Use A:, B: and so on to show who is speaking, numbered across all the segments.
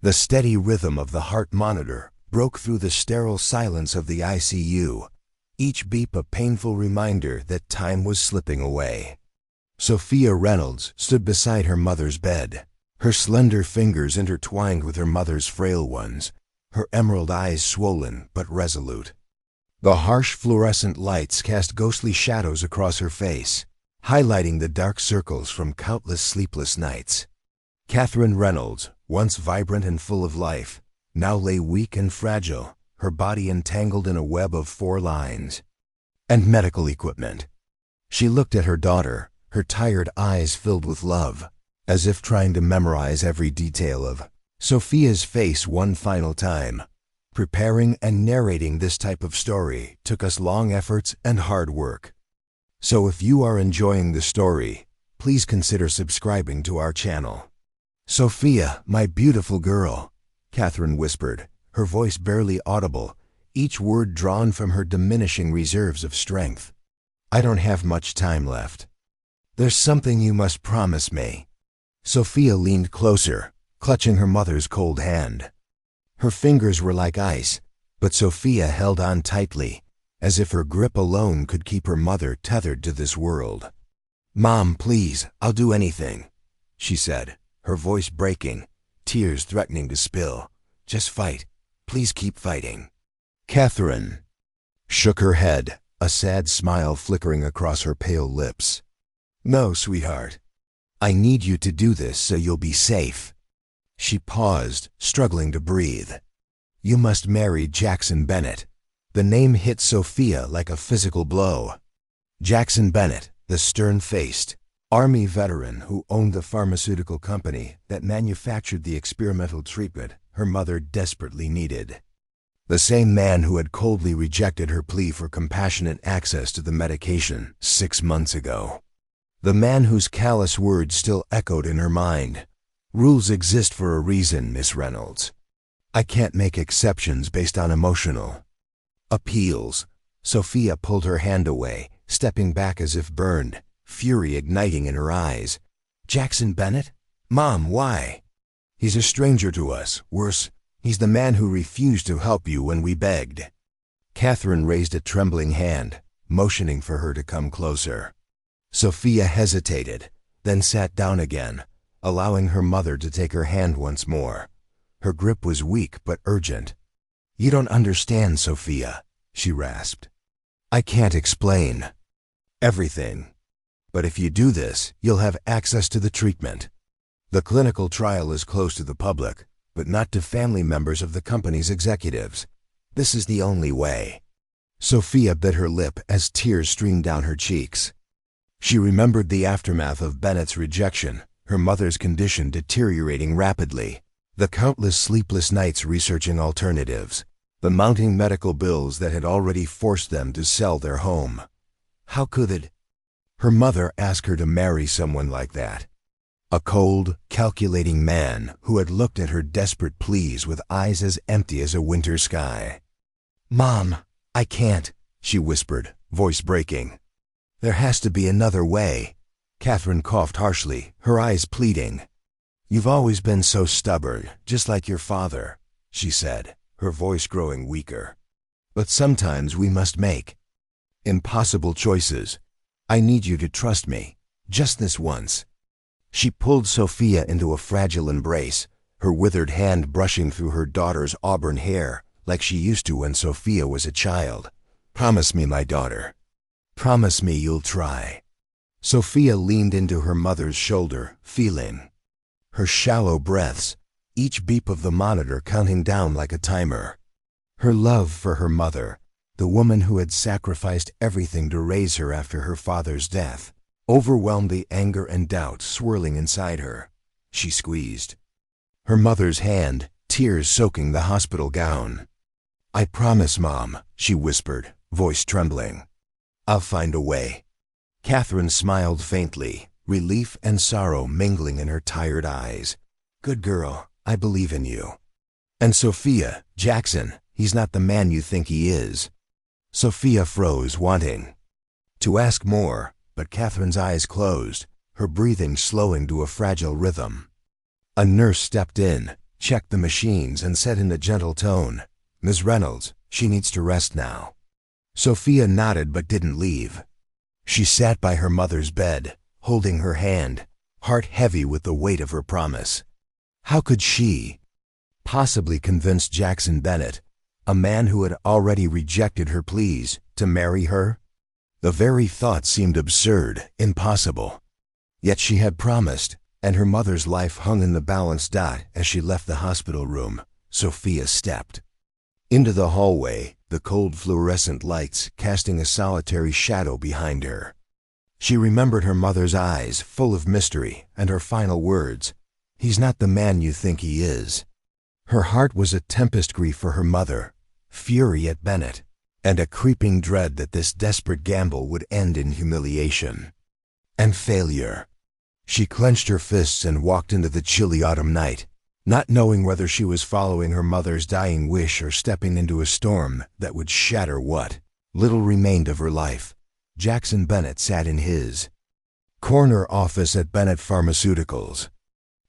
A: The steady rhythm of the heart monitor broke through the sterile silence of the ICU, each beep a painful reminder that time was slipping away. Sophia Reynolds stood beside her mother's bed, her slender fingers intertwined with her mother's frail ones, her emerald eyes swollen but resolute. The harsh fluorescent lights cast ghostly shadows across her face, highlighting the dark circles from countless sleepless nights. Catherine Reynolds, once vibrant and full of life, now lay weak and fragile, her body entangled in a web of 4 lines and medical equipment. She looked at her daughter, her tired eyes filled with love, as if trying to memorize every detail of Sophia's face one final time. Preparing and narrating this type of story took us long efforts and hard work. So if you are enjoying the story, please consider subscribing to our channel. "Sophia, my beautiful girl," Catherine whispered, her voice barely audible, each word drawn from her diminishing reserves of strength. "I don't have much time left. There's something you must promise me." Sophia leaned closer, clutching her mother's cold hand. Her fingers were like ice, but Sophia held on tightly, as if her grip alone could keep her mother tethered to this world. "Mom, please, I'll do anything," she said, her voice breaking, tears threatening to spill. "Just fight. Please keep fighting." Catherine shook her head, a sad smile flickering across her pale lips. "No, sweetheart. I need you to do this so you'll be safe." She paused, struggling to breathe. "You must marry Jackson Bennett." The name hit Sophia like a physical blow. Jackson Bennett, the stern-faced Army veteran who owned the pharmaceutical company that manufactured the experimental treatment her mother desperately needed. The same man who had coldly rejected her plea for compassionate access to the medication 6 months ago. The man whose callous words still echoed in her mind. "Rules exist for a reason, Miss Reynolds. I can't make exceptions based on emotional appeals." Sophia pulled her hand away, stepping back as if burned, fury igniting in her eyes. "Jackson Bennett? Mom, why?" "He's a stranger to us. Worse, he's the man who refused to help you when we begged." Catherine raised a trembling hand, motioning for her to come closer. Sophia hesitated, then sat down again, allowing her mother to take her hand once more. Her grip was weak but urgent. "You don't understand, Sophia," she rasped. "I can't explain everything. But if you do this, you'll have access to the treatment. The clinical trial is closed to the public, but not to family members of the company's executives. This is the only way." Sophia bit her lip as tears streamed down her cheeks. She remembered the aftermath of Bennett's rejection, her mother's condition deteriorating rapidly, the countless sleepless nights researching alternatives, the mounting medical bills that had already forced them to sell their home. How could her mother ask her to marry someone like that? A cold, calculating man who had looked at her desperate pleas with eyes as empty as a winter sky. "Mom, I can't," she whispered, voice breaking. "There has to be another way." Catherine coughed harshly, her eyes pleading. "You've always been so stubborn, just like your father," she said, her voice growing weaker. "But sometimes we must make impossible choices. I need you to trust me, just this once." She pulled Sophia into a fragile embrace, her withered hand brushing through her daughter's auburn hair like she used to when Sophia was a child. "Promise me, my daughter. Promise me you'll try." Sophia leaned into her mother's shoulder, feeling her shallow breaths, each beep of the monitor counting down like a timer. Her love for her mother, the woman who had sacrificed everything to raise her after her father's death, overwhelmed the anger and doubt swirling inside her. She squeezed her mother's hand, tears soaking the hospital gown. "I promise, Mom," she whispered, voice trembling. "I'll find a way." Catherine smiled faintly, relief and sorrow mingling in her tired eyes. "Good girl, I believe in you." "And Sophia, Jackson, he's not the man you think he is." Sophia froze, wanting to ask more, but Catherine's eyes closed, her breathing slowing to a fragile rhythm. A nurse stepped in, checked the machines, and said in a gentle tone, "Ms. Reynolds, she needs to rest now." Sophia nodded but didn't leave. She sat by her mother's bed, holding her hand, heart heavy with the weight of her promise. How could she possibly convince Jackson Bennett, a man who had already rejected her pleas, to marry her? The very thought seemed absurd, impossible. Yet she had promised, and her mother's life hung in the balance. As she left the hospital room, Sophia stepped into the hallway, the cold fluorescent lights casting a solitary shadow behind her. She remembered her mother's eyes, full of mystery, and her final words, "He's not the man you think he is." Her heart was a tempest grief for her mother, fury at Bennett, and a creeping dread that this desperate gamble would end in humiliation and failure. She clenched her fists and walked into the chilly autumn night, not knowing whether she was following her mother's dying wish or stepping into a storm that would shatter what little remained of her life. Jackson Bennett sat in his corner office at Bennett Pharmaceuticals,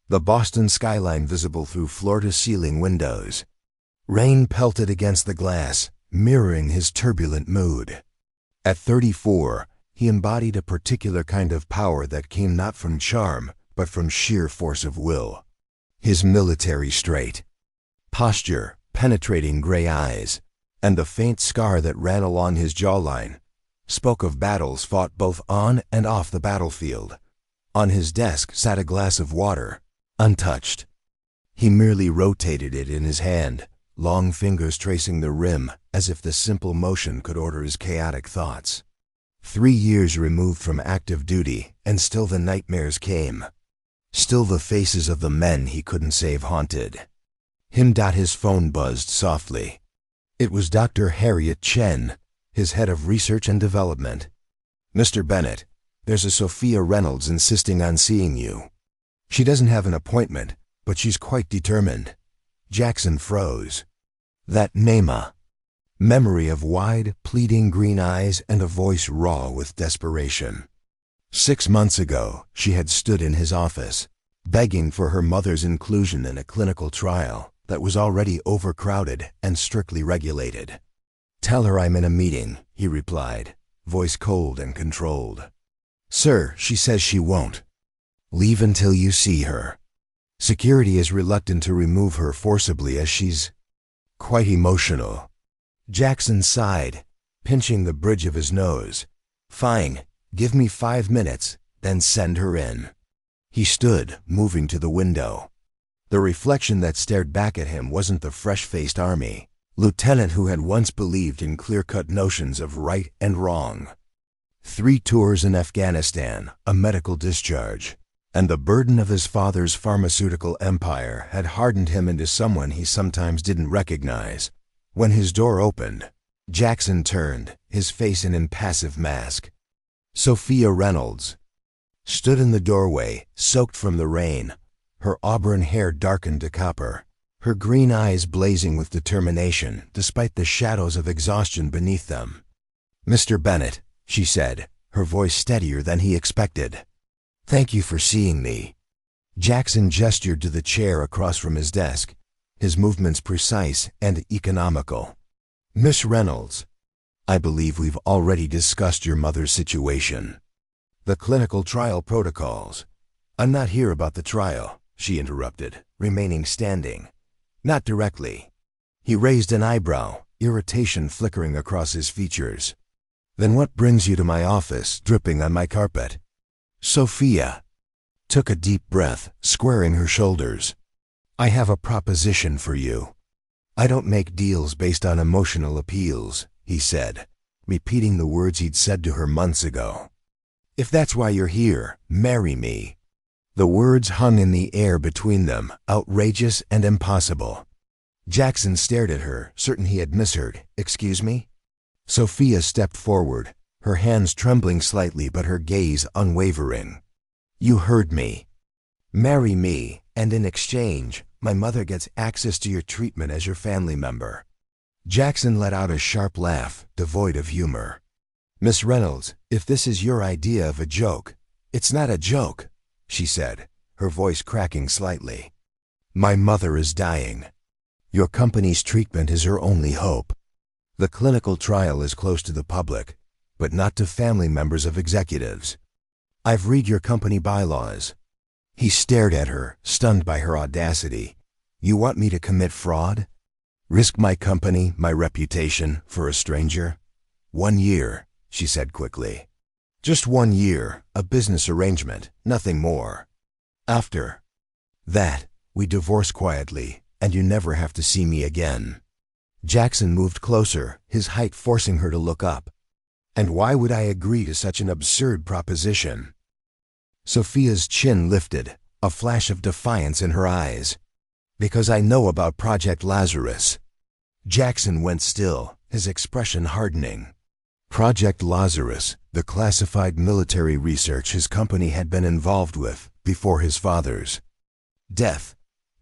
A: the Boston skyline visible through floor-to-ceiling windows. Rain pelted against the glass, mirroring his turbulent mood. At 34, he embodied a particular kind of power that came not from charm, but from sheer force of will. His military straight posture, penetrating gray eyes, and the faint scar that ran along his jawline spoke of battles fought both on and off the battlefield. On his desk sat a glass of water, untouched. He merely rotated it in his hand, long fingers tracing the rim as if the simple motion could order his chaotic thoughts. 3 years removed from active duty, and still the nightmares came. Still the faces of the men he couldn't save haunted him. His phone buzzed softly. It was Dr. Harriet Chen, his head of research and development. "Mr. Bennett, there's a Sophia Reynolds insisting on seeing you. She doesn't have an appointment, but she's quite determined." Jackson froze. That memory of wide, pleading green eyes and a voice raw with desperation. 6 months ago, she had stood in his office, begging for her mother's inclusion in a clinical trial that was already overcrowded and strictly regulated. "Tell her I'm in a meeting," he replied, voice cold and controlled. "Sir, she says she won't leave until you see her. Security is reluctant to remove her forcibly as she's quite emotional." Jackson sighed, pinching the bridge of his nose. "Fine, give me 5 minutes, then send her in." He stood, moving to the window. The reflection that stared back at him wasn't the fresh-faced army lieutenant who had once believed in clear-cut notions of right and wrong. 3 tours in Afghanistan, a medical discharge, and the burden of his father's pharmaceutical empire had hardened him into someone he sometimes didn't recognize. When his door opened, Jackson turned, his face an impassive mask. Sophia Reynolds stood in the doorway, soaked from the rain, her auburn hair darkened to copper, her green eyes blazing with determination despite the shadows of exhaustion beneath them. "Mr. Bennett," she said, her voice steadier than he expected. "Thank you for seeing me." Jackson gestured to the chair across from his desk, his movements precise and economical. "Miss Reynolds, I believe we've already discussed your mother's situation. The clinical trial protocols." "I'm not here about the trial," she interrupted, remaining standing. "Not directly." He raised an eyebrow, irritation flickering across his features. "Then what brings you to my office, dripping on my carpet?" Sophia took a deep breath, squaring her shoulders. "I have a proposition for you." "I don't make deals based on emotional appeals," he said, repeating the words he'd said to her months ago. "If that's why you're here, marry me." The words hung in the air between them, outrageous and impossible. Jackson stared at her, certain he had misheard. "Excuse me?" Sophia stepped forward, her hands trembling slightly but her gaze unwavering. "You heard me. Marry me, and in exchange, my mother gets access to your treatment as your family member." Jackson let out a sharp laugh, devoid of humor. "Miss Reynolds, if this is your idea of a joke—" "It's not a joke," she said, her voice cracking slightly. My mother is dying. Your company's treatment is her only hope. The clinical trial is close to the public, but not to family members of executives. I've read your company bylaws. He stared at her, stunned by her audacity. You want me to commit fraud? Risk my company, my reputation, for a stranger? 1 year, she said quickly. Just 1 year, a business arrangement, nothing more. After that, we divorce quietly, and you never have to see me again. Jackson moved closer, his height forcing her to look up. And why would I agree to such an absurd proposition? Sophia's chin lifted, a flash of defiance in her eyes. Because I know about Project Lazarus. Jackson went still, his expression hardening. Project Lazarus, the classified military research his company had been involved with before his father's death.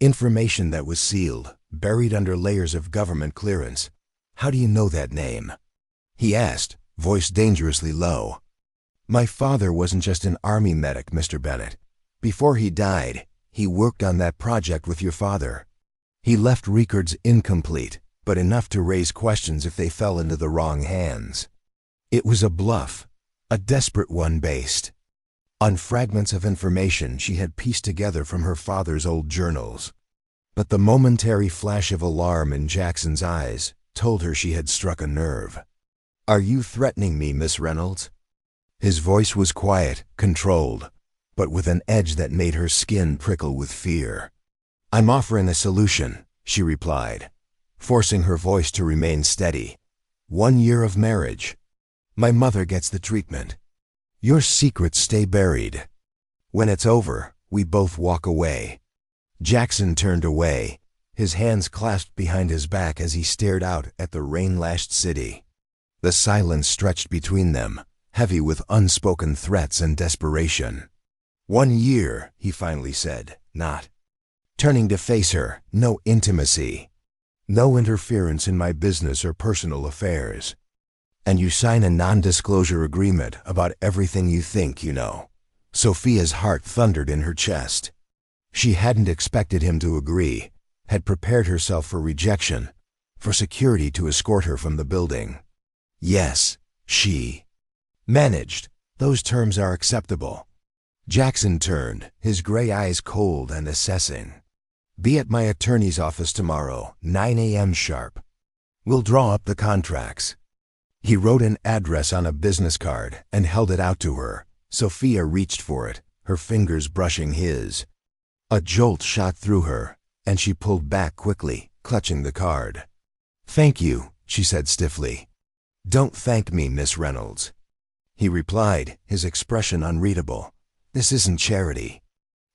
A: Information that was sealed, buried under layers of government clearance. How do you know that name? He asked, voice dangerously low. My father wasn't just an army medic, Mr. Bennett. Before he died, he worked on that project with your father. He left records incomplete, but enough to raise questions if they fell into the wrong hands. It was a bluff, a desperate one based on fragments of information she had pieced together from her father's old journals. But the momentary flash of alarm in Jackson's eyes told her she had struck a nerve. Are you threatening me, Miss Reynolds? His voice was quiet, controlled, but with an edge that made her skin prickle with fear. I'm offering a solution, she replied, forcing her voice to remain steady. 1 year of marriage. My mother gets the treatment. Your secrets stay buried. When it's over, we both walk away. Jackson turned away, his hands clasped behind his back as he stared out at the rain-lashed city. The silence stretched between them, heavy with unspoken threats and desperation. 1 year, he finally said, not. Turning to face her, no intimacy. No interference in my business or personal affairs. And you sign a non-disclosure agreement about everything you think you know. Sophia's heart thundered in her chest. She hadn't expected him to agree, had prepared herself for rejection, for security to escort her from the building. Yes, she managed. Those terms are acceptable. Jackson turned, his gray eyes cold and assessing. Be at my attorney's office tomorrow, 9 a.m. sharp. We'll draw up the contracts. He wrote an address on a business card and held it out to her. Sophia reached for it, her fingers brushing his. A jolt shot through her, and she pulled back quickly, clutching the card. Thank you, she said stiffly. Don't thank me, Miss Reynolds. He replied, his expression unreadable. This isn't charity.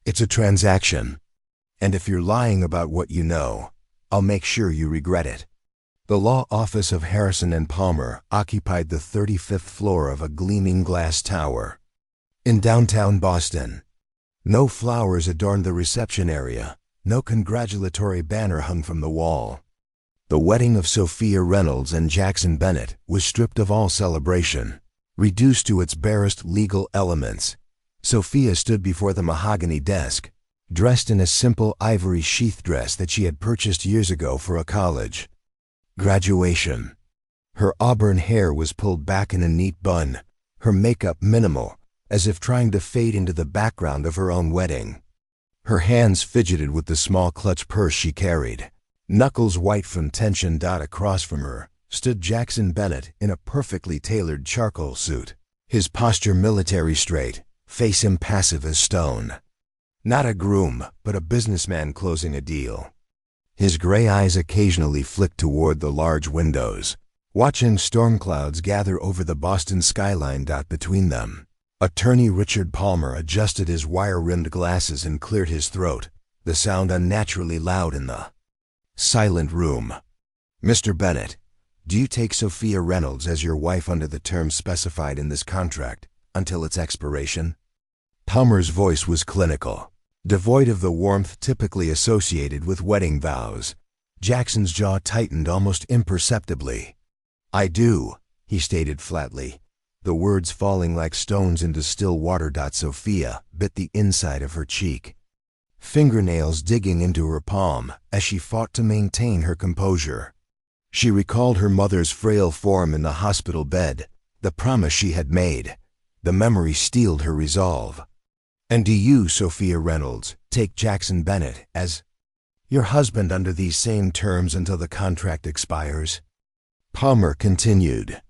A: It's a transaction. And if you're lying about what you know, I'll make sure you regret it. The law office of Harrison and Palmer occupied the 35th floor of a gleaming glass tower in downtown Boston. No flowers adorned the reception area, no congratulatory banner hung from the wall. The wedding of Sophia Reynolds and Jackson Bennett was stripped of all celebration, reduced to its barest legal elements. Sophia stood before the mahogany desk, dressed in a simple ivory sheath dress that she had purchased years ago for a college graduation. Her auburn hair was pulled back in a neat bun, her makeup minimal, as if trying to fade into the background of her own wedding. Her hands fidgeted with the small clutch purse she carried. Knuckles white from tension. Across from her stood Jackson Bennett in a perfectly tailored charcoal suit, his posture military straight, face impassive as stone. Not a groom, but a businessman closing a deal. His gray eyes occasionally flicked toward the large windows, watching storm clouds gather over the Boston skyline. Between them, Attorney Richard Palmer adjusted his wire-rimmed glasses and cleared his throat, the sound unnaturally loud in the silent room. Mr. Bennett, do you take Sophia Reynolds as your wife under the terms specified in this contract until its expiration? Palmer's voice was clinical, devoid of the warmth typically associated with wedding vows. Jackson's jaw tightened almost imperceptibly. I do, he stated flatly, the words falling like stones into still water. Sophia bit the inside of her cheek. fingernails digging into her palm as she fought to maintain her composure. She recalled her mother's frail form in the hospital bed, the promise she had made. The memory steeled her resolve. "And do you, Sophia Reynolds, take Jackson Bennett as your husband under these same terms until the contract expires?" Palmer continued.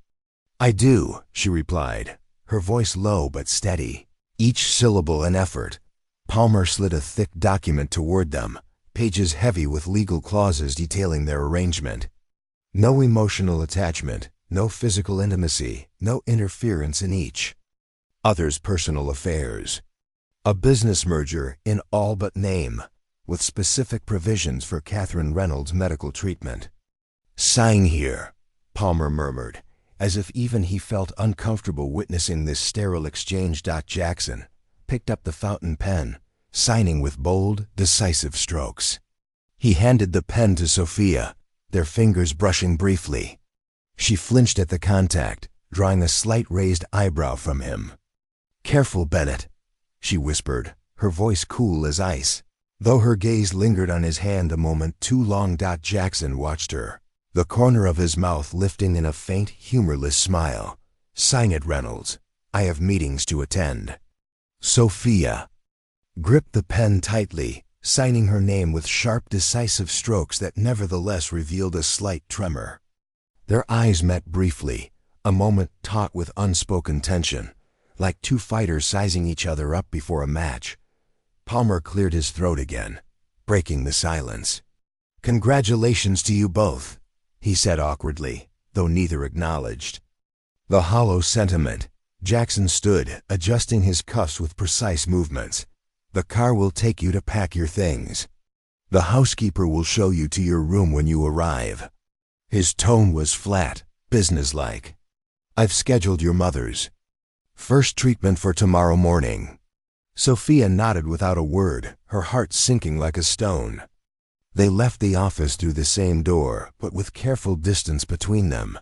A: "I do," she replied, her voice low but steady, each syllable an effort. Palmer slid a thick document toward them, pages heavy with legal clauses detailing their arrangement. No emotional attachment, no physical intimacy, no interference in each other's personal affairs. A business merger in all but name, with specific provisions for Catherine Reynolds' medical treatment. "Sign here," Palmer murmured, as if even he felt uncomfortable witnessing this sterile exchange. Jackson picked up the fountain pen, signing with bold, decisive strokes. He handed the pen to Sophia, their fingers brushing briefly. She flinched at the contact, drawing a slight raised eyebrow from him. "Careful, Bennett," she whispered, her voice cool as ice. Though her gaze lingered on his hand a moment too long. Jackson watched her, the corner of his mouth lifting in a faint, humorless smile. "Sign it, Reynolds. I have meetings to attend." Sophia gripped the pen tightly, signing her name with sharp, decisive strokes that nevertheless revealed a slight tremor. Their eyes met briefly, a moment taut with unspoken tension, like two fighters sizing each other up before a match. Palmer cleared his throat again, breaking the silence. "Congratulations to you both," he said awkwardly, though neither acknowledged. The hollow sentiment. Jackson stood, adjusting his cuffs with precise movements. "The car will take you to pack your things. The housekeeper will show you to your room when you arrive." His tone was flat, businesslike. "I've scheduled your mother's first treatment for tomorrow morning." Sophia nodded without a word, her heart sinking like a stone. They left the office through the same door, but with careful distance between them,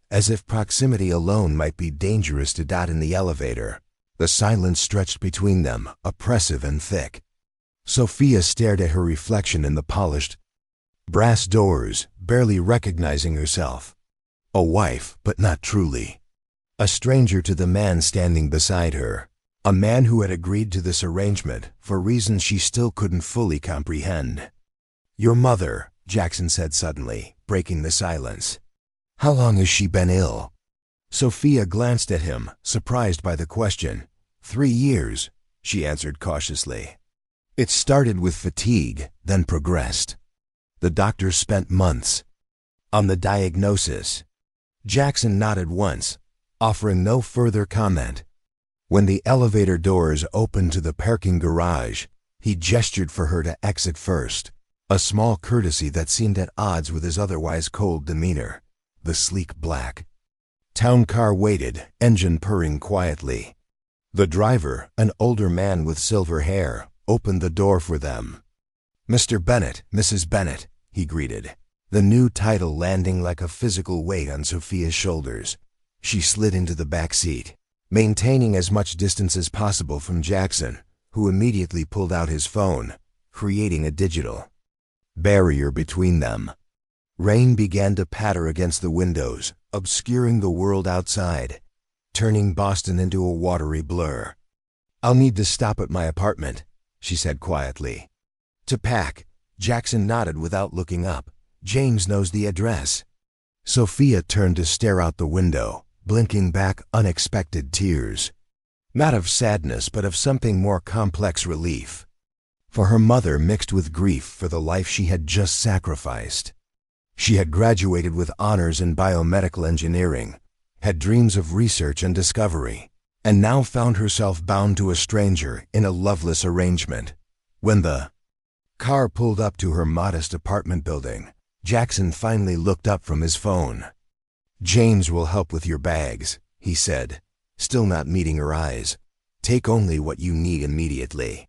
A: as if proximity alone might be dangerous to. In the elevator, the silence stretched between them, oppressive and thick. Sophia stared at her reflection in the polished brass doors, barely recognizing herself. A wife, but not truly. A stranger to the man standing beside her. A man who had agreed to this arrangement for reasons she still couldn't fully comprehend. "Your mother," Jackson said suddenly, breaking the silence. "How long has she been ill?" Sophia glanced at him, surprised by the question. 3 years, she answered cautiously. "It started with fatigue, then progressed. The doctor spent months on the diagnosis." Jackson nodded once, offering no further comment. When the elevator doors opened to the parking garage, he gestured for her to exit first, a small courtesy that seemed at odds with his otherwise cold demeanor. The sleek black town car waited, engine purring quietly. The driver, an older man with silver hair, opened the door for them. "Mr. Bennett, Mrs. Bennett," he greeted, the new title landing like a physical weight on Sophia's shoulders. She slid into the back seat, maintaining as much distance as possible from Jackson, who immediately pulled out his phone, creating a digital barrier between them. Rain began to patter against the windows, obscuring the world outside, turning Boston into a watery blur. "I'll need to stop at my apartment," she said quietly. "To pack," Jackson nodded without looking up. "James knows the address." Sophia turned to stare out the window, blinking back unexpected tears. Not of sadness, but of something more complex relief. For her mother mixed with grief for the life she had just sacrificed. She had graduated with honors in biomedical engineering, had dreams of research and discovery, and now found herself bound to a stranger in a loveless arrangement. When the car pulled up to her modest apartment building, Jackson finally looked up from his phone. "James will help with your bags," he said, still not meeting her eyes. "Take only what you need immediately.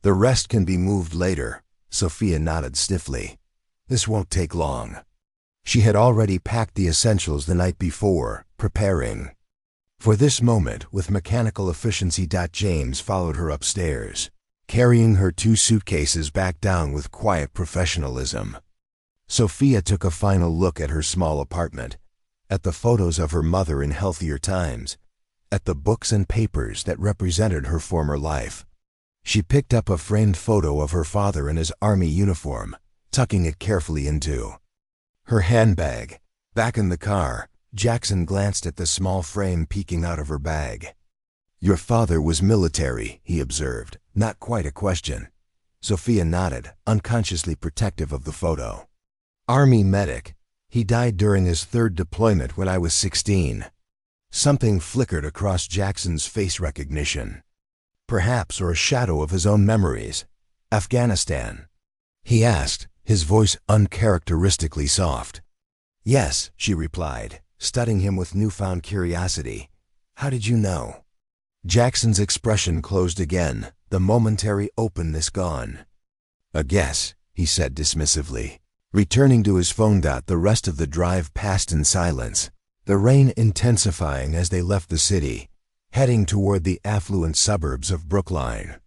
A: The rest can be moved later." Sophia nodded stiffly. "This won't take long." She had already packed the essentials the night before, preparing for this moment with mechanical efficiency. James followed her upstairs. carrying her 2 suitcases back down with quiet professionalism. Sophia took a final look at her small apartment, at the photos of her mother in healthier times, at the books and papers that represented her former life. She picked up a framed photo of her father in his army uniform, tucking it carefully into her handbag. Back in the car, Jackson glanced at the small frame peeking out of her bag. "Your father was military," he observed, not quite a question. Sophia nodded, unconsciously protective of the photo. "Army medic. He died during his 3rd deployment when I was 16. Something flickered across Jackson's face recognition. Perhaps, or a shadow of his own memories. "Afghanistan?" he asked, his voice uncharacteristically soft. "Yes," she replied, studying him with newfound curiosity. "How did you know?" Jackson's expression closed again, the momentary openness gone. "A guess," he said dismissively. Returning to his phone. The rest of the drive passed in silence, the rain intensifying as they left the city, heading toward the affluent suburbs of Brookline.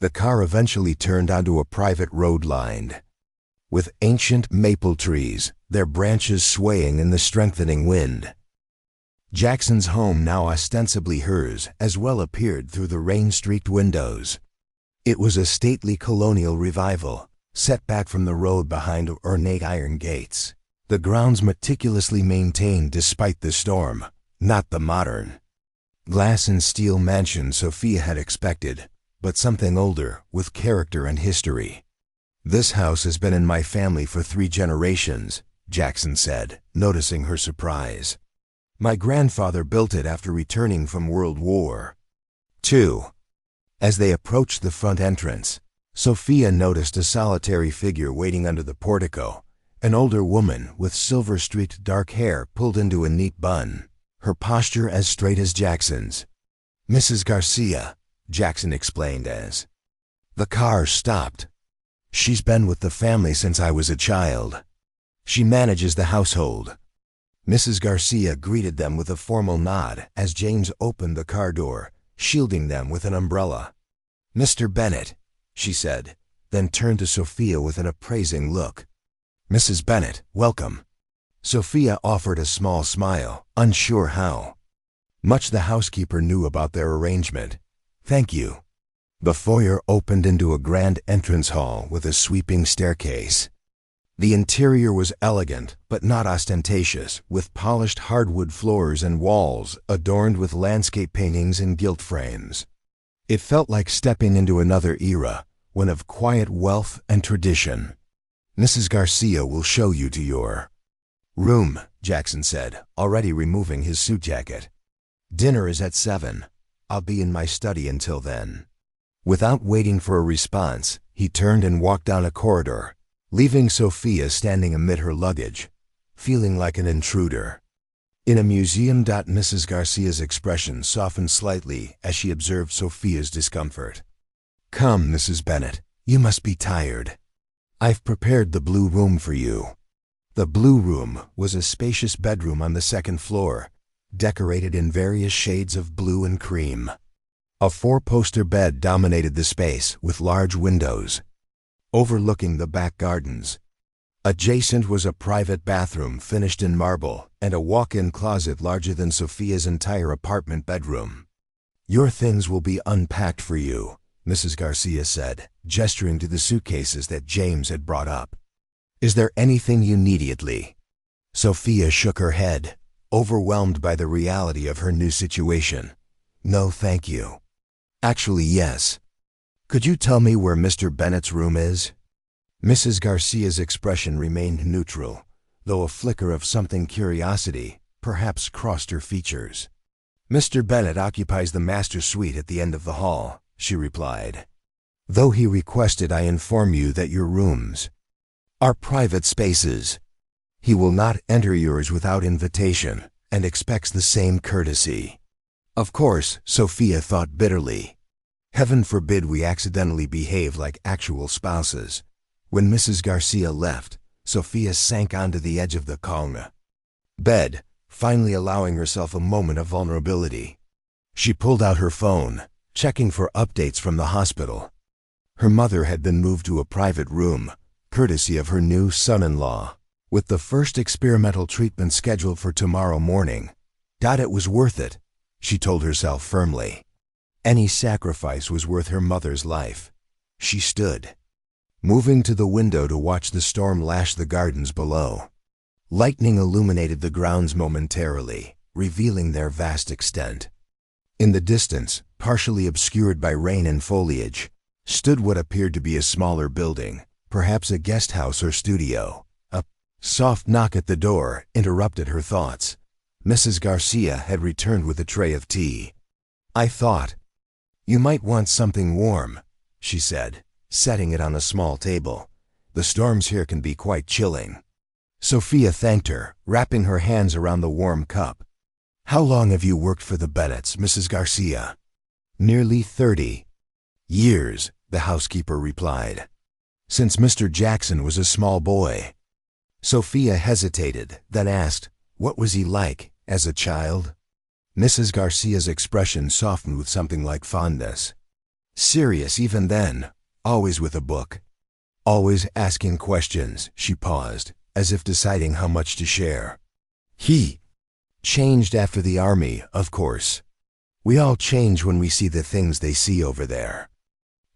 A: The car eventually turned onto a private road lined with ancient maple trees, their branches swaying in the strengthening wind. Jackson's home, now ostensibly hers, as well appeared through the rain-streaked windows. It was a stately colonial revival, set back from the road behind ornate iron gates. The grounds meticulously maintained despite the storm, not the modern glass and steel mansion Sophia had expected, but something older, with character and history. "This house has been in my family for 3 generations, Jackson said, noticing her surprise. "My grandfather built it after returning from World War II. As they approached the front entrance, Sophia noticed a solitary figure waiting under the portico, an older woman with silver-streaked dark hair pulled into a neat bun, her posture as straight as Jackson's. "Mrs. Garcia," Jackson explained as the car stopped. "She's been with the family since I was a child. She manages the household." Mrs. Garcia greeted them with a formal nod as James opened the car door, shielding them with an umbrella. "Mr. Bennett," she said, then turned to Sophia with an appraising look. "Mrs. Bennett, welcome." Sophia offered a small smile, unsure how much the housekeeper knew about their arrangement. "Thank you." The foyer opened into a grand entrance hall with a sweeping staircase. The interior was elegant, but not ostentatious, with polished hardwood floors and walls adorned with landscape paintings and gilt frames. It felt like stepping into another era, one of quiet wealth and tradition. "Mrs. Garcia will show you to your room," Jackson said, already removing his suit jacket. "Dinner is at 7. I'll be in my study until then." Without waiting for a response, he turned and walked down a corridor, leaving Sophia standing amid her luggage, feeling like an intruder. In a museum. Mrs. Garcia's expression softened slightly as she observed Sophia's discomfort. "Come, Mrs. Bennett, you must be tired. I've prepared the blue room for you." The blue room was a spacious bedroom on the 2nd floor, decorated in various shades of blue and cream. A 4-poster bed dominated the space, with large windows overlooking the back gardens. Adjacent was a private bathroom finished in marble and a walk-in closet larger than Sophia's entire apartment bedroom. "Your things will be unpacked for you," Mrs. Garcia said, gesturing to the suitcases that James had brought up. "Is there anything you need immediately?" Sophia shook her head, overwhelmed by the reality of her new situation. "No, thank you." "Actually, yes. Could you tell me where Mr. Bennett's room is?" Mrs. Garcia's expression remained neutral, though a flicker of something curiosity perhaps crossed her features. "Mr. Bennett occupies the master suite at the end of the hall," she replied. "Though he requested I inform you that your rooms are private spaces. He will not enter yours without invitation and expects the same courtesy." Of course, Sophia thought bitterly. Heaven forbid we accidentally behave like actual spouses. When Mrs. Garcia left, Sophia sank onto the edge of the bed, finally allowing herself a moment of vulnerability. She pulled out her phone, checking for updates from the hospital. Her mother had been moved to a private room, courtesy of her new son-in-law. With the first experimental treatment scheduled for tomorrow morning, it was worth it, she told herself firmly. Any sacrifice was worth her mother's life. She stood, moving to the window to watch the storm lash the gardens below. Lightning illuminated the grounds momentarily, revealing their vast extent. In the distance, partially obscured by rain and foliage, stood what appeared to be a smaller building, perhaps a guest house or studio. A soft knock at the door interrupted her thoughts. Mrs. Garcia had returned with a tray of tea. "I thought you might want something warm," she said, setting it on a small table. "The storms here can be quite chilling." Sophia thanked her, wrapping her hands around the warm cup. "How long have you worked for the Bennetts, Mrs. Garcia?" "Nearly 30 years, the housekeeper replied. "Since Mr. Jackson was a small boy." Sophia hesitated, then asked, "What was he like, as a child?" Mrs. Garcia's expression softened with something like fondness. "Serious even then, always with a book. Always asking questions." She paused, as if deciding how much to share. "He changed after the army, of course. We all change when we see the things they see over there."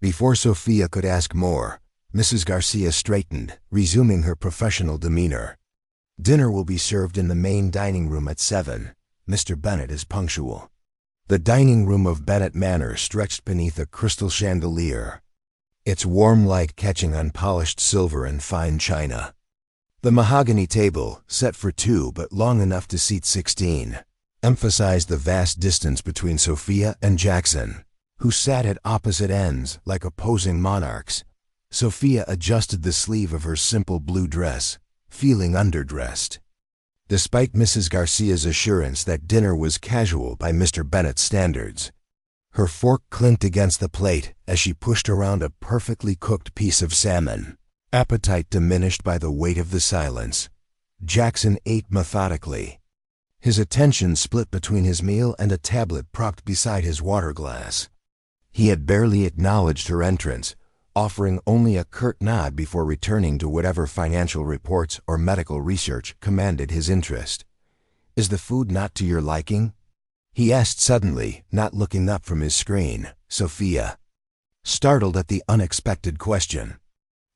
A: Before Sophia could ask more, Mrs. Garcia straightened, resuming her professional demeanor. "Dinner will be served in the main dining room at 7. Mr. Bennett is punctual." The dining room of Bennett Manor stretched beneath a crystal chandelier, its warm light catching on polished silver and fine china. The mahogany table, set for 2 but long enough to seat 16, emphasized the vast distance between Sophia and Jackson, who sat at opposite ends like opposing monarchs. Sophia adjusted the sleeve of her simple blue dress, feeling underdressed. Despite Mrs. Garcia's assurance that dinner was casual by Mr. Bennett's standards, her fork clinked against the plate as she pushed around a perfectly cooked piece of salmon. Appetite diminished by the weight of the silence, Jackson ate methodically, his attention split between his meal and a tablet propped beside his water glass. He had barely acknowledged her entrance, offering only a curt nod before returning to whatever financial reports or medical research commanded his interest. "Is the food not to your liking?" he asked suddenly, not looking up from his screen. Sophia, startled at the unexpected question.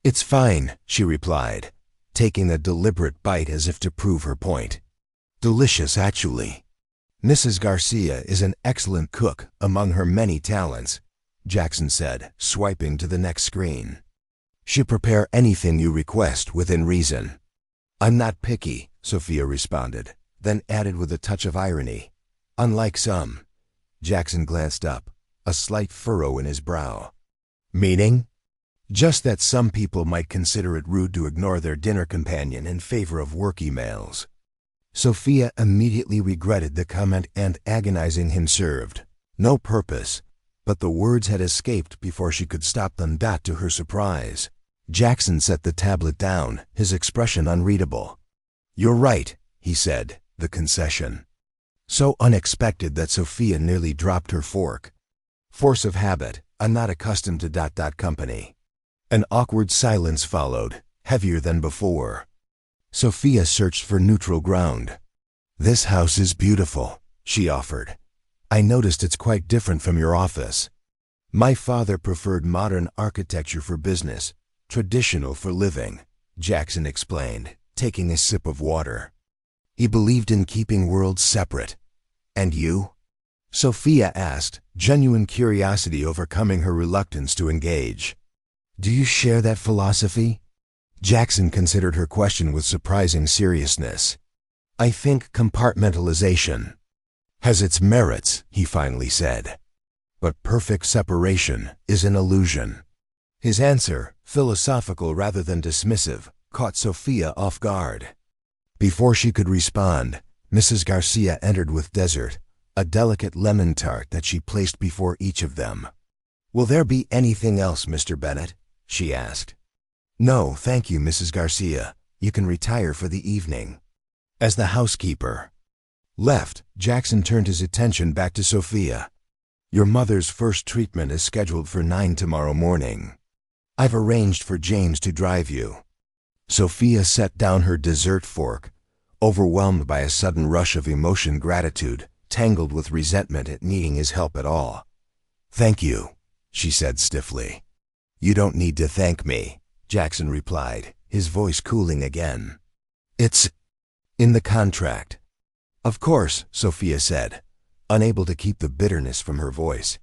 A: "It's fine," she replied, taking a deliberate bite as if to prove her point. "Delicious, actually. Mrs. Garcia is an excellent cook among her many talents," Jackson said, swiping to the next screen. "She'll prepare anything you request within reason." "I'm not picky," Sophia responded, then added with a touch of irony, "unlike some." Jackson glanced up, a slight furrow in his brow. "Meaning?" "Just that some people might consider it rude to ignore their dinner companion in favor of work emails." Sophia immediately regretted the comment and agonizing him served. No purpose, but the words had escaped before she could stop them. To her surprise, Jackson set the tablet down, his expression unreadable. "You're right," he said, the concession so unexpected that Sophia nearly dropped her fork. "Force of habit, I'm not accustomed to company." An awkward silence followed, heavier than before. Sophia searched for neutral ground. "This house is beautiful," she offered. "I noticed it's quite different from your office." "My father preferred modern architecture for business, traditional for living," Jackson explained, taking a sip of water. "He believed in keeping worlds separate." "And you?" Sophia asked, genuine curiosity overcoming her reluctance to engage. "Do you share that philosophy?" Jackson considered her question with surprising seriousness. "I think compartmentalization has its merits," he finally said. "But perfect separation is an illusion." His answer, philosophical rather than dismissive, caught Sophia off guard. Before she could respond, Mrs. Garcia entered with dessert, a delicate lemon tart that she placed before each of them. "Will there be anything else, Mr. Bennett?" she asked. "No, thank you, Mrs. Garcia. You can retire for the evening." As the housekeeper left, Jackson turned his attention back to Sophia. "Your mother's first treatment is scheduled for 9 tomorrow morning. I've arranged for James to drive you." Sophia set down her dessert fork, overwhelmed by a sudden rush of emotion, gratitude, tangled with resentment at needing his help at all. "Thank you," she said stiffly. "You don't need to thank me," Jackson replied, his voice cooling again. "It's in the contract." "Of course," Sophia said, unable to keep the bitterness from her voice.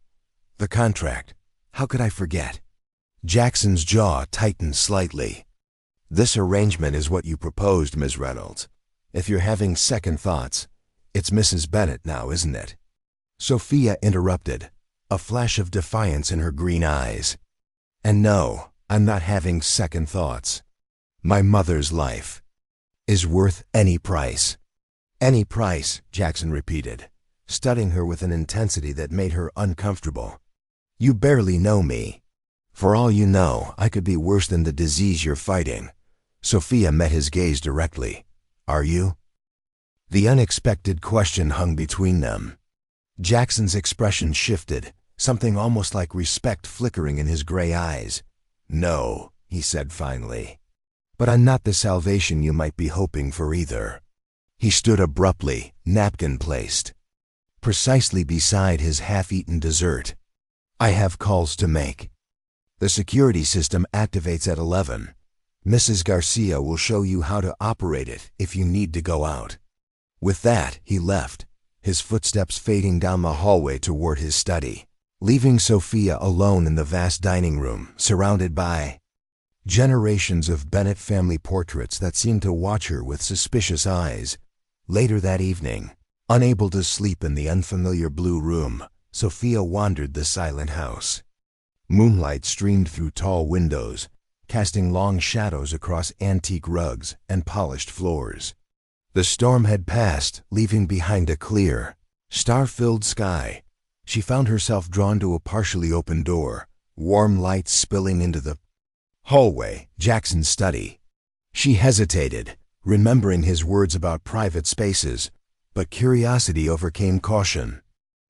A: "The contract. How could I forget?" Jackson's jaw tightened slightly. "This arrangement is what you proposed, Ms. Reynolds. If you're having second thoughts, it's Mrs. Bennett now, isn't it?" Sophia interrupted, a flash of defiance in her green eyes. "And no, I'm not having second thoughts. My mother's life is worth any price." "Any price," Jackson repeated, studying her with an intensity that made her uncomfortable. "You barely know me. For all you know, I could be worse than the disease you're fighting." Sophia met his gaze directly. "Are you?" The unexpected question hung between them. Jackson's expression shifted, something almost like respect flickering in his gray eyes. "No," he said finally. "But I'm not the salvation you might be hoping for either." He stood abruptly, napkin placed, precisely beside his half-eaten dessert. "I have calls to make. The security system activates at 11. Mrs. Garcia will show you how to operate it if you need to go out." With that, he left, his footsteps fading down the hallway toward his study, leaving Sophia alone in the vast dining room, surrounded by generations of Bennett family portraits that seemed to watch her with suspicious eyes. Later that evening, unable to sleep in the unfamiliar blue room, Sophia wandered the silent house. Moonlight streamed through tall windows, casting long shadows across antique rugs and polished floors. The storm had passed, leaving behind a clear, star-filled sky. She found herself drawn to a partially open door, warm light spilling into the hallway, Jackson's study. She hesitated, remembering his words about private spaces, but curiosity overcame caution.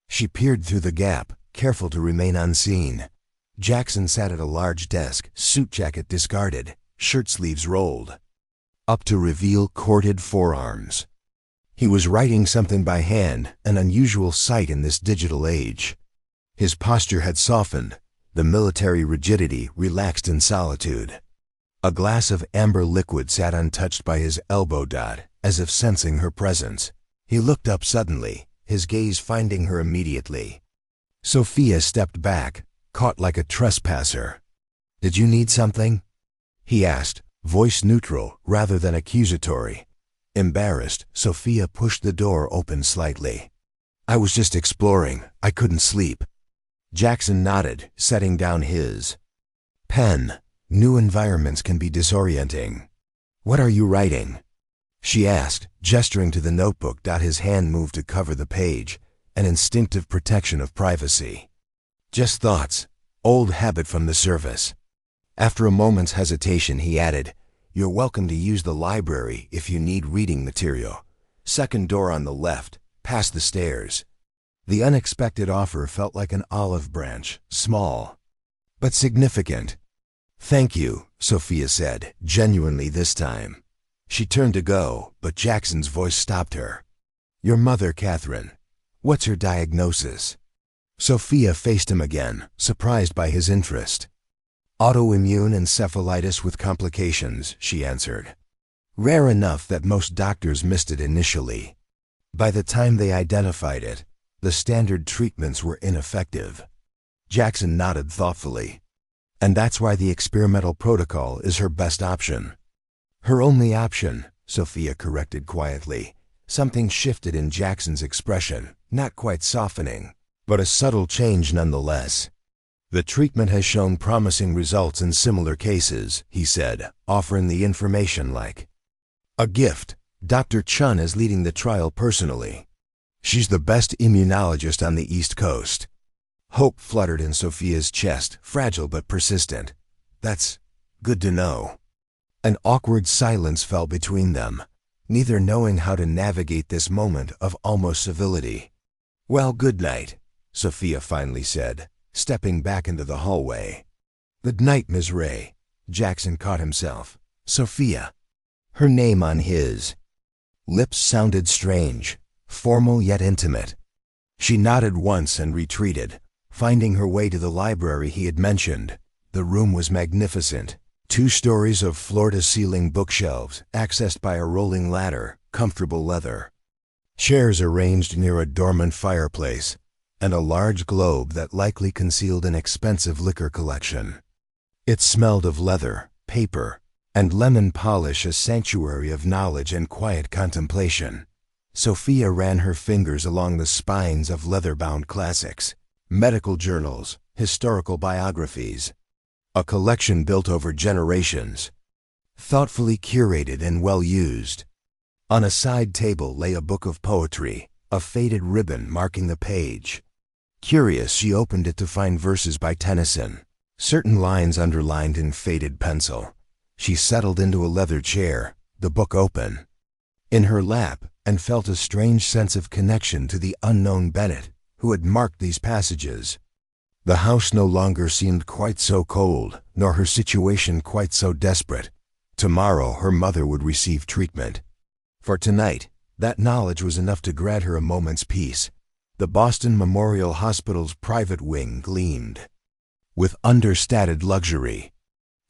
A: She peered through the gap, careful to remain unseen. Jackson sat at a large desk, suit jacket discarded, shirt sleeves rolled up to reveal corded forearms. He was writing something by hand, an unusual sight in this digital age. His posture had softened, the military rigidity relaxed in solitude. A glass of amber liquid sat untouched by his elbow dot, as if sensing her presence. He looked up suddenly, his gaze finding her immediately. Sophia stepped back, caught like a trespasser. "Did you need something?" he asked, voice neutral rather than accusatory. Embarrassed, Sophia pushed the door open slightly. "I was just exploring. I couldn't sleep." Jackson nodded, setting down his pen. New environments can be disorienting. "What are you writing?" she asked, gesturing to the notebook. His hand moved to cover the page, an instinctive protection of privacy. "Just thoughts. Old habit from the service." After a moment's hesitation, he added, "You're welcome to use the library if you need reading material. Second door on the left, past the stairs." The unexpected offer felt like an olive branch, small, but significant. "Thank you," Sophia said, genuinely this time. She turned to go, but Jackson's voice stopped her. "Your mother, Catherine. What's her diagnosis?" Sophia faced him again, surprised by his interest. "Autoimmune encephalitis with complications," she answered. "Rare enough that most doctors missed it initially. By the time they identified it, the standard treatments were ineffective." Jackson nodded thoughtfully. "And that's why the experimental protocol is her best option." "Her only option," Sophia corrected quietly. Something shifted in Jackson's expression, not quite softening, but a subtle change nonetheless. "The treatment has shown promising results in similar cases," he said, offering the information like a gift. "Dr. Chun is leading the trial personally. She's the best immunologist on the East Coast." Hope fluttered in Sophia's chest, fragile but persistent. "That's good to know." An awkward silence fell between them, neither knowing how to navigate this moment of almost civility. "Well, good night," Sophia finally said, stepping back into the hallway. "Good night, Miss Ray." Jackson caught himself. "Sophia." Her name on his. Lips sounded strange, formal yet intimate. She nodded once and retreated, finding her way to the library he had mentioned. The room was magnificent. 2 stories of floor-to-ceiling bookshelves, accessed by a rolling ladder, comfortable leather. Chairs arranged near a dormant fireplace, and a large globe that likely concealed an expensive liquor collection. It smelled of leather, paper, and lemon polish, a sanctuary of knowledge and quiet contemplation. Sophia ran her fingers along the spines of leather-bound classics, medical journals, historical biographies, a collection built over generations, thoughtfully curated and well-used. On a side table lay a book of poetry, a faded ribbon marking the page. Curious, she opened it to find verses by Tennyson, certain lines underlined in faded pencil. She settled into a leather chair, the book open, in her lap, and felt a strange sense of connection to the unknown Bennett who had marked these passages. The house no longer seemed quite so cold, nor her situation quite so desperate. Tomorrow her mother would receive treatment. For tonight, that knowledge was enough to grant her a moment's peace. The Boston Memorial Hospital's private wing gleamed with understated luxury.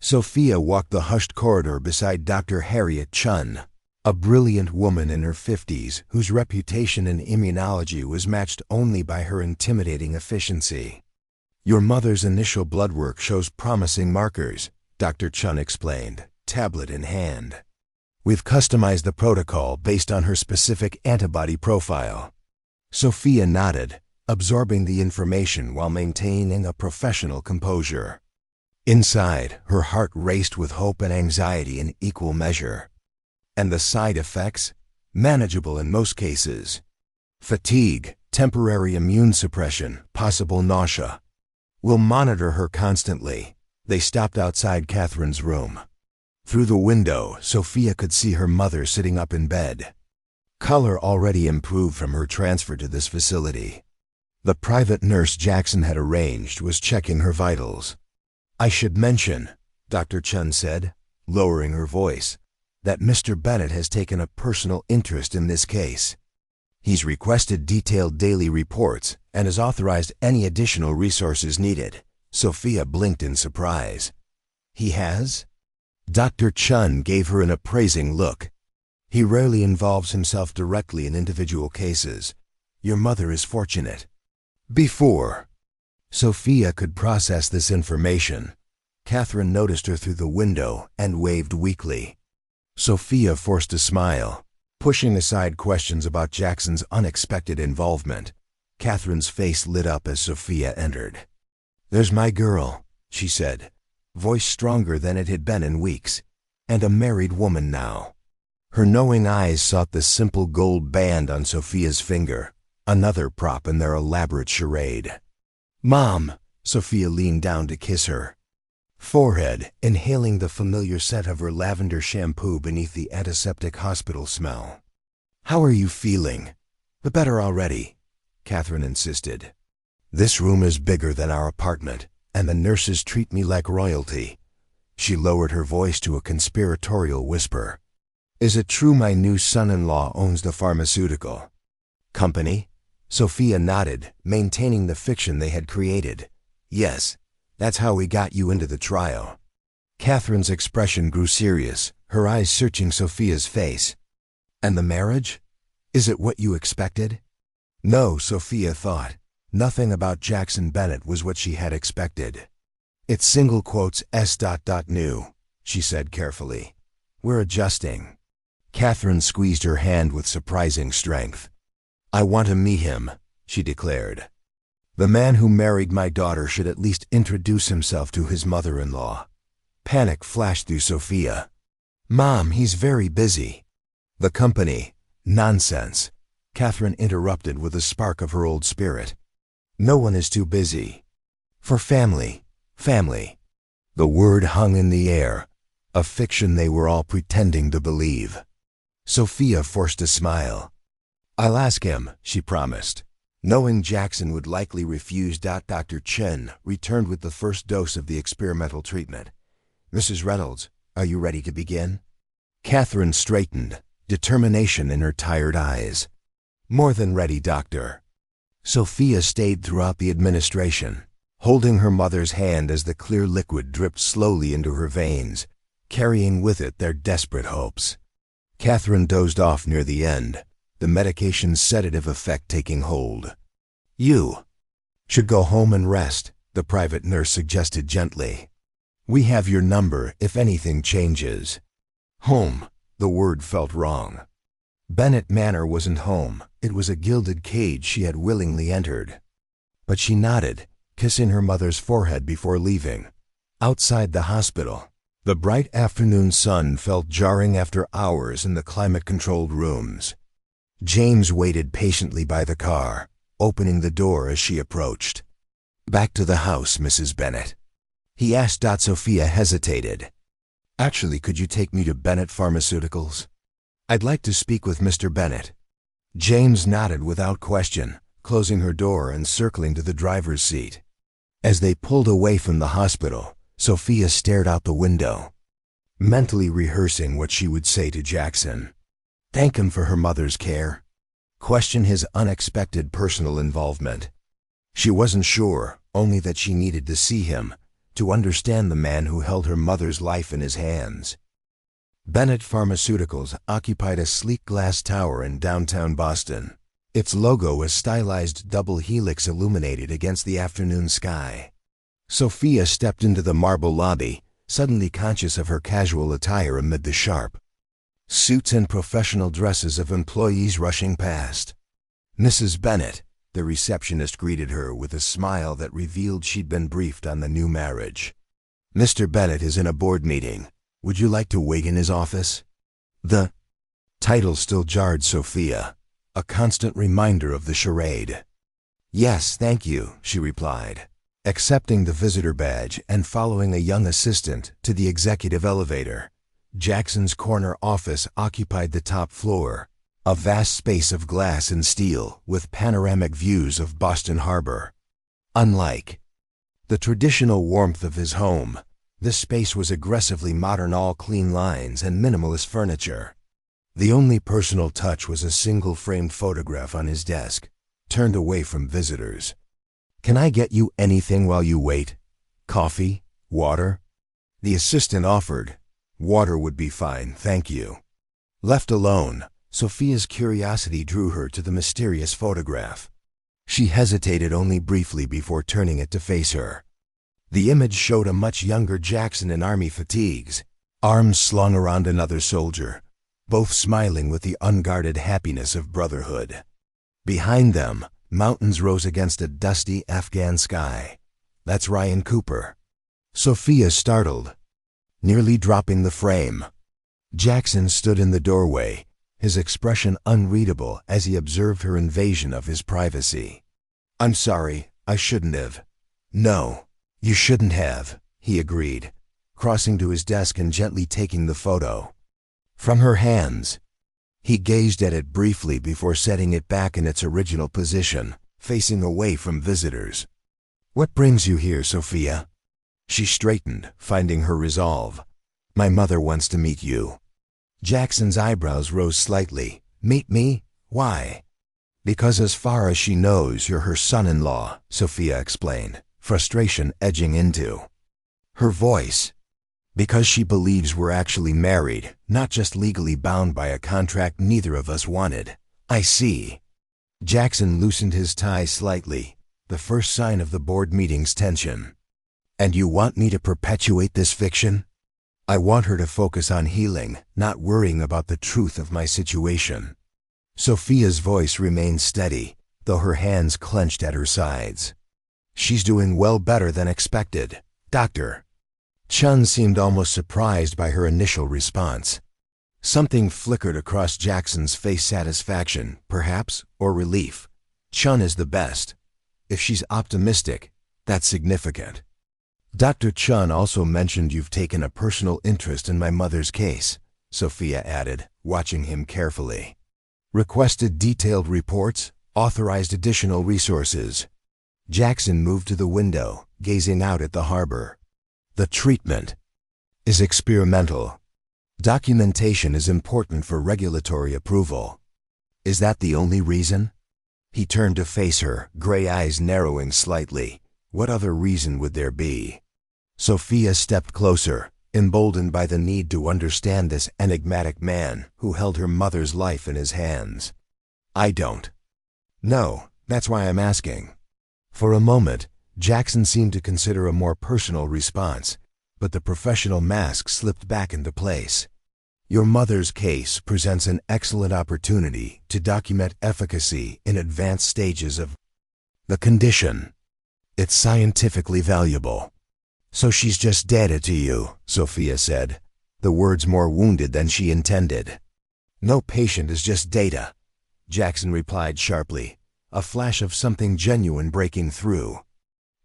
A: Sophia walked the hushed corridor beside Dr. Harriet Chun, a brilliant woman in her 50s whose reputation in immunology was matched only by her intimidating efficiency. "Your mother's initial blood work shows promising markers," Dr. Chun explained, tablet in hand. "We've customized the protocol based on her specific antibody profile." Sophia nodded, absorbing the information while maintaining a professional composure. Inside, her heart raced with hope and anxiety in equal measure. And the side effects? Manageable in most cases. Fatigue, temporary immune suppression, possible nausea. "We'll monitor her constantly." They stopped outside Catherine's room. Through the window, Sophia could see her mother sitting up in bed. Color already improved from her transfer to this facility. The private nurse Jackson had arranged was checking her vitals. "I should mention," Dr. Chun said, lowering her voice, "that Mr. Bennett has taken a personal interest in this case. He's requested detailed daily reports and has authorized any additional resources needed." Sophia blinked in surprise. "He has?" Dr. Chun gave her an appraising look. "He rarely involves himself directly in individual cases. Your mother is fortunate." Before Sophia could process this information, Catherine noticed her through the window and waved weakly. Sophia forced a smile, pushing aside questions about Jackson's unexpected involvement. Catherine's face lit up as Sophia entered. "There's my girl," she said, voice stronger than it had been in weeks, "and a married woman now." Her knowing eyes sought the simple gold band on Sophia's finger, another prop in their elaborate charade. "Mom," Sophia leaned down to kiss her forehead, inhaling the familiar scent of her lavender shampoo beneath the antiseptic hospital smell. "How are you feeling?" "The better already," Catherine insisted. "This room is bigger than our apartment, and the nurses treat me like royalty." She lowered her voice to a conspiratorial whisper. "Is it true my new son-in-law owns the pharmaceutical company?" Sophia nodded, maintaining the fiction they had created. "Yes, that's how we got you into the trial." Catherine's expression grew serious, her eyes searching Sophia's face. "And the marriage? Is it what you expected?" No, Sophia thought. Nothing about Jackson Bennett was what she had expected. "It's single quotes S.new," she said carefully. "We're adjusting." Catherine squeezed her hand with surprising strength. "I want to meet him," she declared. "The man who married my daughter should at least introduce himself to his mother-in-law." Panic flashed through Sophia. "Mom, he's very busy." "The company. Nonsense," Catherine interrupted with a spark of her old spirit. "No one is too busy. For family. Family." The word hung in the air, a fiction they were all pretending to believe. Sophia forced a smile. "I'll ask him," she promised. Knowing Jackson would likely refuse, Dr. Chen returned with the first dose of the experimental treatment. "Mrs. Reynolds, are you ready to begin?" Catherine straightened, determination in her tired eyes. "More than ready, doctor." Sophia stayed throughout the administration, holding her mother's hand as the clear liquid dripped slowly into her veins, carrying with it their desperate hopes. Catherine dozed off near the end, the medication's sedative effect taking hold. "You should go home and rest," the private nurse suggested gently. "We have your number if anything changes." Home, the word felt wrong. Bennett Manor wasn't home. It was a gilded cage she had willingly entered. But she nodded, kissing her mother's forehead before leaving. Outside the hospital, the bright afternoon sun felt jarring after hours in the climate-controlled rooms. James waited patiently by the car, opening the door as she approached. "Back to the house, Mrs. Bennett?" he asked. Sophia hesitated. "Actually, could you take me to Bennett Pharmaceuticals? I'd like to speak with Mr. Bennett." James nodded without question, closing her door and circling to the driver's seat. As they pulled away from the hospital, Sophia stared out the window, mentally rehearsing what she would say to Jackson. Thank him for her mother's care. Question his unexpected personal involvement. She wasn't sure, only that she needed to see him, to understand the man who held her mother's life in his hands. Bennett Pharmaceuticals occupied a sleek glass tower in downtown Boston. Its logo was stylized double helix illuminated against the afternoon sky. Sophia stepped into the marble lobby, suddenly conscious of her casual attire amid the sharp suits and professional dresses of employees rushing past. "Mrs. Bennett," the receptionist greeted her with a smile that revealed she'd been briefed on the new marriage. "Mr. Bennett is in a board meeting. Would you like to wait in his office?" The title still jarred Sophia, a constant reminder of the charade. "Yes, thank you," she replied, accepting the visitor badge and following a young assistant to the executive elevator. Jackson's corner office occupied the top floor, a vast space of glass and steel with panoramic views of Boston Harbor. Unlike the traditional warmth of his home, this space was aggressively modern, all clean lines and minimalist furniture. The only personal touch was a single framed photograph on his desk, turned away from visitors. "Can I get you anything while you wait? Coffee? Water?" The assistant offered. "Water would be fine, thank you." Left alone, Sophia's curiosity drew her to the mysterious photograph. She hesitated only briefly before turning it to face her. The image showed a much younger Jackson in army fatigues, arms slung around another soldier, both smiling with the unguarded happiness of brotherhood. Behind them, mountains rose against a dusty Afghan sky. "That's Ryan Cooper." Sophia startled, nearly dropping the frame. Jackson stood in the doorway, his expression unreadable as he observed her invasion of his privacy. "I'm sorry, I shouldn't have." "No, you shouldn't have," he agreed, crossing to his desk and gently taking the photo from her hands. He gazed at it briefly before setting it back in its original position, facing away from visitors. "What brings you here, Sophia?" She straightened, finding her resolve. "My mother wants to meet you." Jackson's eyebrows rose slightly. "Meet me? Why?" "Because as far as she knows, you're her son-in-law," Sophia explained, frustration edging into her voice. "Because she believes we're actually married, not just legally bound by a contract neither of us wanted." "I see." Jackson loosened his tie slightly, the first sign of the board meeting's tension. "And you want me to perpetuate this fiction?" "I want her to focus on healing, not worrying about the truth of my situation." Sophia's voice remained steady, though her hands clenched at her sides. "She's doing well, better than expected, Doctor." Chun seemed almost surprised by her initial response. Something flickered across Jackson's face, satisfaction, perhaps, or relief. "Chun is the best. If she's optimistic, that's significant." "Dr. Chun also mentioned you've taken a personal interest in my mother's case," Sophia added, watching him carefully. "Requested detailed reports? Authorized additional resources. Jackson moved to the window, gazing out at the harbor. The treatment is experimental. Documentation is important for regulatory approval. Is that the only reason? He turned to face her, gray eyes narrowing slightly. What other reason would there be? Sophia stepped closer, emboldened by the need to understand this enigmatic man who held her mother's life in his hands. I don't. No, that's why I'm asking. For a moment, Jackson seemed to consider a more personal response, but the professional mask slipped back into place. Your mother's case presents an excellent opportunity to document efficacy in advanced stages of the condition. It's scientifically valuable. So she's just data to you, Sophia said, the words more wounded than she intended. No patient is just data, Jackson replied sharply, a flash of something genuine breaking through.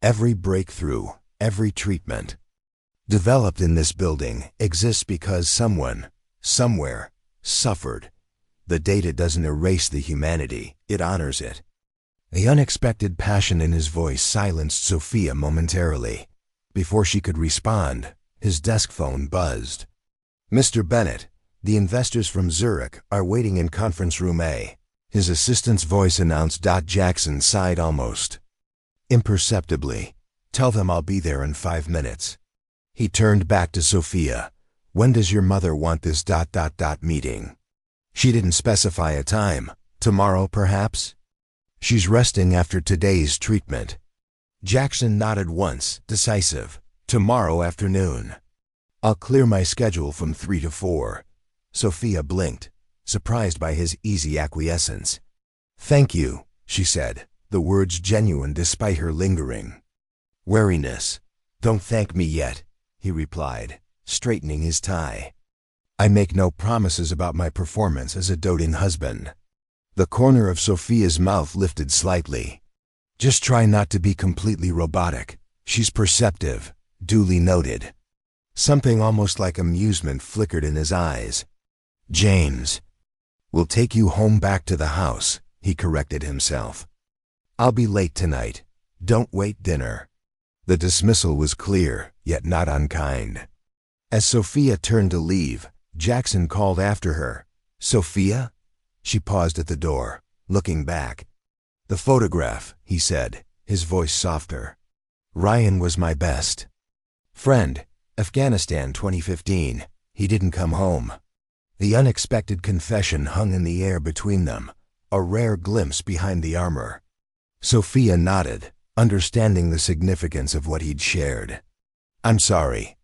A: Every breakthrough, every treatment developed in this building exists because someone, somewhere, suffered. The data doesn't erase the humanity, it honors it. The unexpected passion in his voice silenced Sophia momentarily. Before she could respond, his desk phone buzzed. Mr. Bennett, the investors from Zurich are waiting in conference room A. His assistant's voice announced. Jackson sighed almost imperceptibly. Tell them I'll be there in 5 minutes. He turned back to Sophia. When does your mother want this meeting? She didn't specify a time. Tomorrow, perhaps? She's resting after today's treatment. Jackson nodded once, decisive. Tomorrow afternoon. I'll clear my schedule from 3 to 4. Sophia blinked, surprised by his easy acquiescence. Thank you, she said, the words genuine despite her lingering wariness. Don't thank me yet, he replied, straightening his tie. I make no promises about my performance as a doting husband. The corner of Sophia's mouth lifted slightly. Just try not to be completely robotic. She's perceptive, duly noted. Something almost like amusement flickered in his eyes. James. We'll take you home back to the house, he corrected himself. I'll be late tonight. Don't wait dinner. The dismissal was clear, yet not unkind. As Sophia turned to leave, Jackson called after her. Sophia? She paused at the door, looking back. The photograph, he said, his voice softer. Ryan was my best friend. Afghanistan 2015. He didn't come home. The unexpected confession hung in the air between them, a rare glimpse behind the armor. Sophia nodded, understanding the significance of what he'd shared. I'm sorry.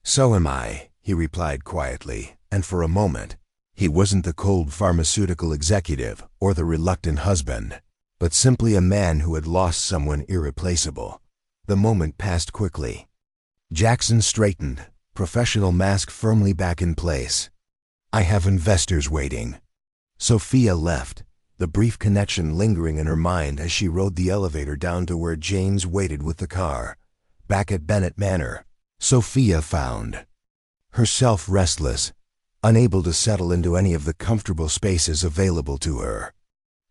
A: So am I, he replied quietly, and for a moment, he wasn't the cold pharmaceutical executive or the reluctant husband, but simply a man who had lost someone irreplaceable. The moment passed quickly. Jackson straightened, professional mask firmly back in place. I have investors waiting. Sophia left, the brief connection lingering in her mind as she rode the elevator down to where James waited with the car. Back at Bennett Manor, Sophia found herself restless, unable to settle into any of the comfortable spaces available to her.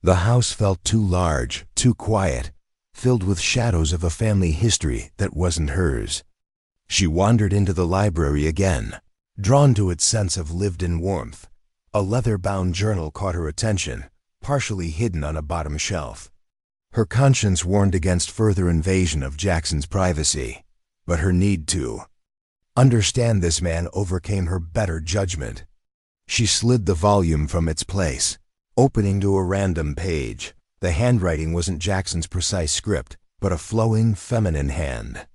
A: The house felt too large, too quiet, filled with shadows of a family history that wasn't hers. She wandered into the library again, drawn to its sense of lived-in warmth. A leather-bound journal caught her attention, partially hidden on a bottom shelf. Her conscience warned against further invasion of Jackson's privacy, but her need to understand this man overcame her better judgment. She slid the volume from its place, opening to a random page. The handwriting wasn't Jackson's precise script, but a flowing, feminine hand.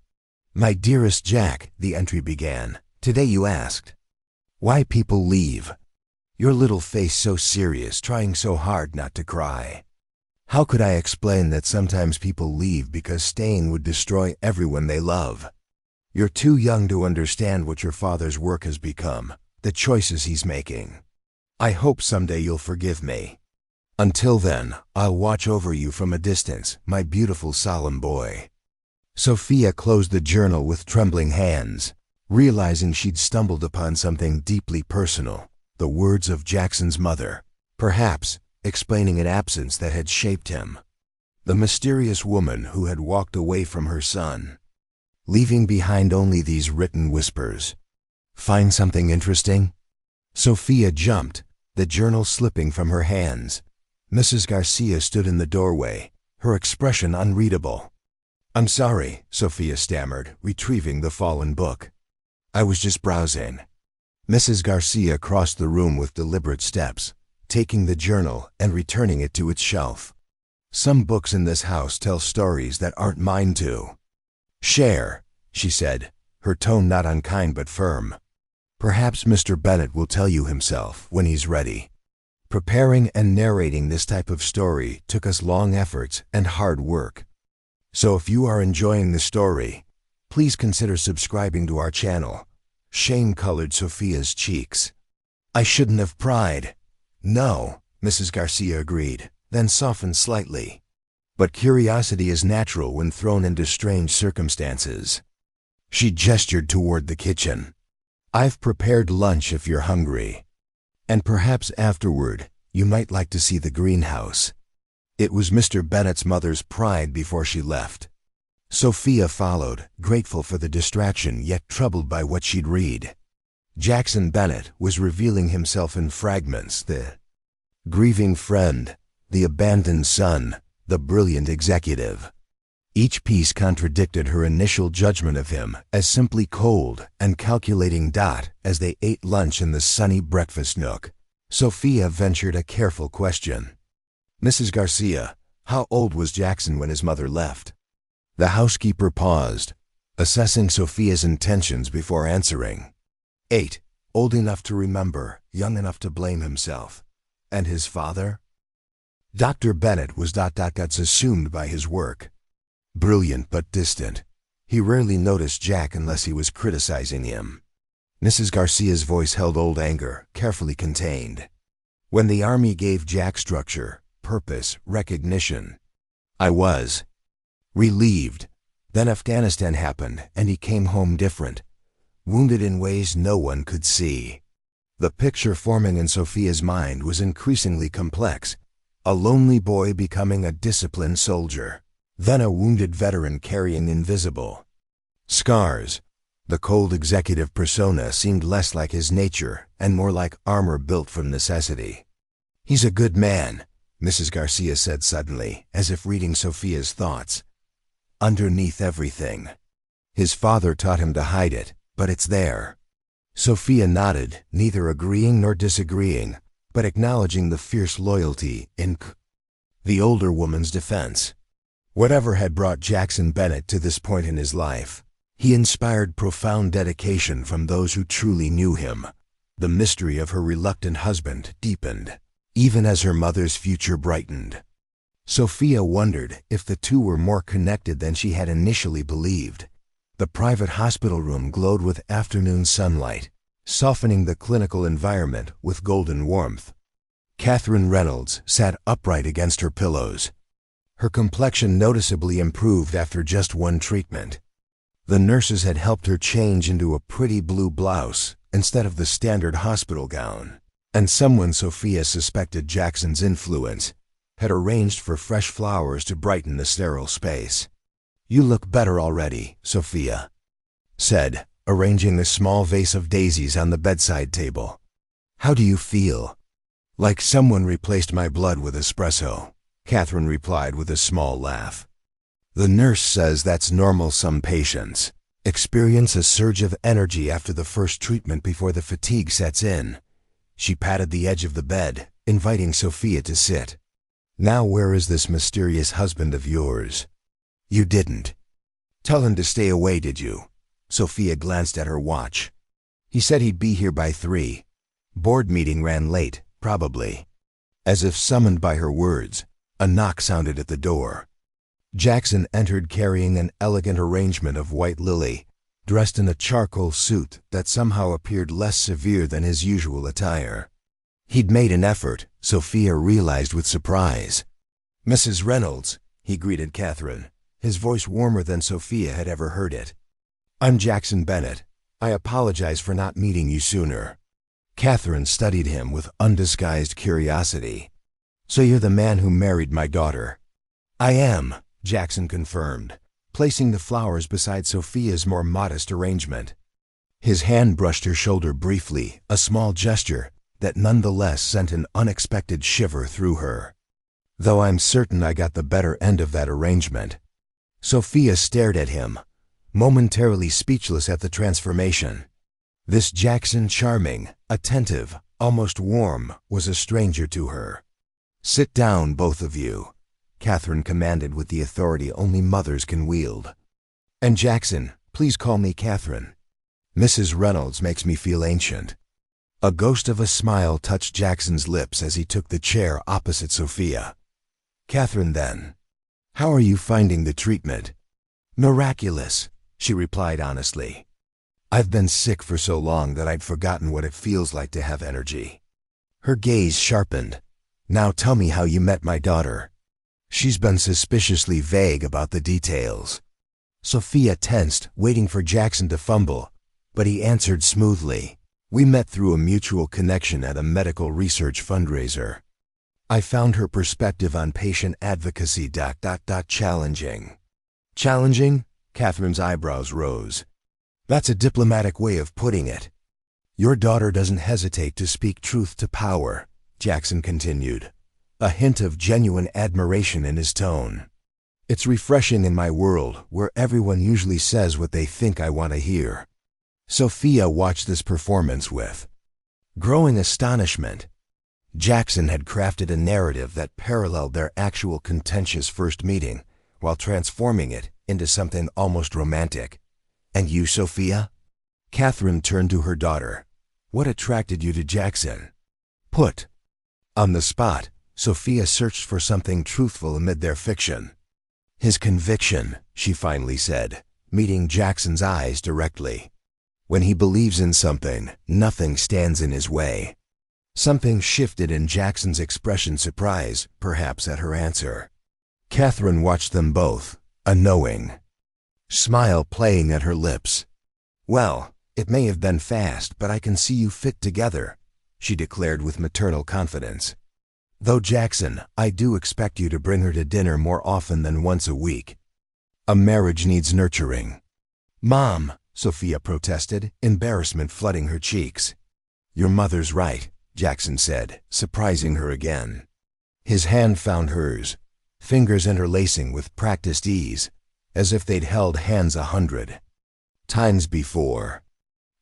A: My dearest Jack, the entry began. Today you asked why people leave. Your little face so serious, trying so hard not to cry. How could I explain that sometimes people leave because staying would destroy everyone they love? You're too young to understand what your father's work has become, the choices he's making. I hope someday you'll forgive me. Until then, I'll watch over you from a distance, my beautiful solemn boy. Sophia closed the journal with trembling hands, realizing she'd stumbled upon something deeply personal, the words of Jackson's mother. Perhaps, explaining an absence that had shaped him. The mysterious woman who had walked away from her son, leaving behind only these written whispers. Find something interesting? Sophia jumped, the journal slipping from her hands. Mrs. Garcia stood in the doorway, her expression unreadable. I'm sorry, Sophia stammered, retrieving the fallen book. I was just browsing. Mrs. Garcia crossed the room with deliberate steps, taking the journal and returning it to its shelf. Some books in this house tell stories that aren't mine to share, she said, her tone not unkind but firm. Perhaps Mr. Bennett will tell you himself when he's ready. Preparing and narrating this type of story took us long efforts and hard work. So if you are enjoying the story, please consider subscribing to our channel. Shame colored Sophia's cheeks. I shouldn't have pried. No, Mrs. Garcia agreed, then softened slightly. But curiosity is natural when thrown into strange circumstances. She gestured toward the kitchen. I've prepared lunch if you're hungry. And perhaps afterward, you might like to see the greenhouse. It was Mr. Bennett's mother's pride before she left. Sophia followed, grateful for the distraction yet troubled by what she'd read. Jackson Bennett was revealing himself in fragments, the grieving friend, the abandoned son, the brilliant executive. Each piece contradicted her initial judgment of him as simply cold and calculating. As they ate lunch in the sunny breakfast nook, Sophia ventured a careful question. Mrs. Garcia, how old was Jackson when his mother left? The housekeeper paused, assessing Sophia's intentions before answering. 8, old enough to remember, young enough to blame himself. And his father? Dr. Bennett was got assumed by his work. Brilliant but distant. He rarely noticed Jack unless he was criticizing him. Mrs. Garcia's voice held old anger, carefully contained. When the army gave Jack structure, purpose, recognition, I was relieved. Then Afghanistan happened, and he came home different, wounded in ways no one could see. The picture forming in Sophia's mind was increasingly complex. A lonely boy becoming a disciplined soldier, then a wounded veteran carrying invisible scars. The cold executive persona seemed less like his nature and more like armor built from necessity. He's a good man, Mrs. Garcia said suddenly, as if reading Sophia's thoughts. Underneath everything. His father taught him to hide it, but it's there. Sophia nodded, neither agreeing nor disagreeing, but acknowledging the fierce loyalty in the older woman's defense. Whatever had brought Jackson Bennett to this point in his life, he inspired profound dedication from those who truly knew him. The mystery of her reluctant husband deepened, even as her mother's future brightened. Sophia wondered if the two were more connected than she had initially believed. The private hospital room glowed with afternoon sunlight, softening the clinical environment with golden warmth. Catherine Reynolds sat upright against her pillows. Her complexion noticeably improved after just one treatment. The nurses had helped her change into a pretty blue blouse instead of the standard hospital gown, and someone Sophia suspected Jackson's influence had arranged for fresh flowers to brighten the sterile space. You look better already, Sophia said, arranging a small vase of daisies on the bedside table. How do you feel? Like someone replaced my blood with espresso, Catherine replied with a small laugh. The nurse says that's normal. Some patients experience a surge of energy after the first treatment before the fatigue sets in. She patted the edge of the bed, inviting Sophia to sit. Now where is this mysterious husband of yours? You didn't tell him to stay away, did you? Sophia glanced at her watch. He said he'd be here by 3. Board meeting ran late, probably. As if summoned by her words, a knock sounded at the door. Jackson entered carrying an elegant arrangement of white lily, dressed in a charcoal suit that somehow appeared less severe than his usual attire. He'd made an effort, Sophia realized with surprise. Mrs. Reynolds, he greeted Catherine, his voice warmer than Sophia had ever heard it. I'm Jackson Bennett. I apologize for not meeting you sooner. Catherine studied him with undisguised curiosity. So you're the man who married my daughter. I am, Jackson confirmed, placing the flowers beside Sophia's more modest arrangement. His hand brushed her shoulder briefly, a small gesture that nonetheless sent an unexpected shiver through her. Though I'm certain I got the better end of that arrangement. Sophia stared at him, momentarily speechless at the transformation. This Jackson, charming, attentive, almost warm, was a stranger to her. Sit down, both of you, Catherine commanded with the authority only mothers can wield. And Jackson, please call me Catherine. Mrs. Reynolds makes me feel ancient. A ghost of a smile touched Jackson's lips as he took the chair opposite Sophia. Catherine, then. How are you finding the treatment? Miraculous, she replied honestly. I've been sick for so long that I'd forgotten what it feels like to have energy. Her gaze sharpened. Now tell me how you met my daughter. She's been suspiciously vague about the details. Sophia tensed, waiting for Jackson to fumble, but he answered smoothly. We met through a mutual connection at a medical research fundraiser. I found her perspective on patient advocacy challenging. Challenging? Catherine's eyebrows rose. That's a diplomatic way of putting it. Your daughter doesn't hesitate to speak truth to power, Jackson continued, a hint of genuine admiration in his tone. It's refreshing in my world where everyone usually says what they think I want to hear. Sophia watched this performance with growing astonishment. Jackson had crafted a narrative that paralleled their actual contentious first meeting while transforming it into something almost romantic. And you, Sophia? Catherine turned to her daughter. What attracted you to Jackson? Put. On the spot, Sophia searched for something truthful amid their fiction. His conviction, she finally said, meeting Jackson's eyes directly. When he believes in something, nothing stands in his way. Something shifted in Jackson's expression, surprise, perhaps, at her answer. Catherine watched them both, a knowing smile playing at her lips. Well, it may have been fast, but I can see you fit together, she declared with maternal confidence. Though Jackson, I do expect you to bring her to dinner more often than once a week. A marriage needs nurturing. Mom, Sophia protested, embarrassment flooding her cheeks. Your mother's right, Jackson said, surprising her again. His hand found hers, fingers interlacing with practiced ease, as if they'd held hands 100 times before.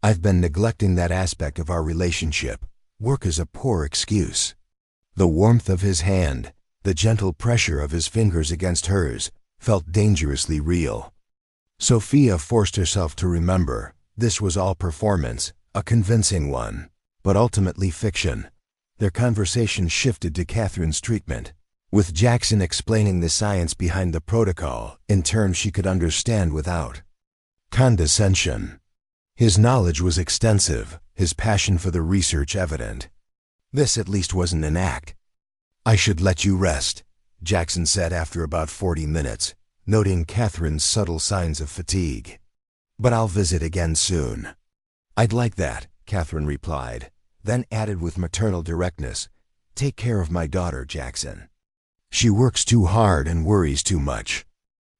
A: I've been neglecting that aspect of our relationship. Work is a poor excuse. The warmth of his hand, the gentle pressure of his fingers against hers, felt dangerously real. Sophia forced herself to remember this was all performance, a convincing one, but ultimately fiction. Their conversation shifted to Catherine's treatment, with Jackson explaining the science behind the protocol in terms she could understand without condescension. His knowledge was extensive, his passion for the research evident. This at least wasn't an act. I should let you rest, Jackson said after about 40 minutes, noting Catherine's subtle signs of fatigue. But I'll visit again soon. I'd like that, Catherine replied, then added with maternal directness, take care of my daughter, Jackson. She works too hard and worries too much.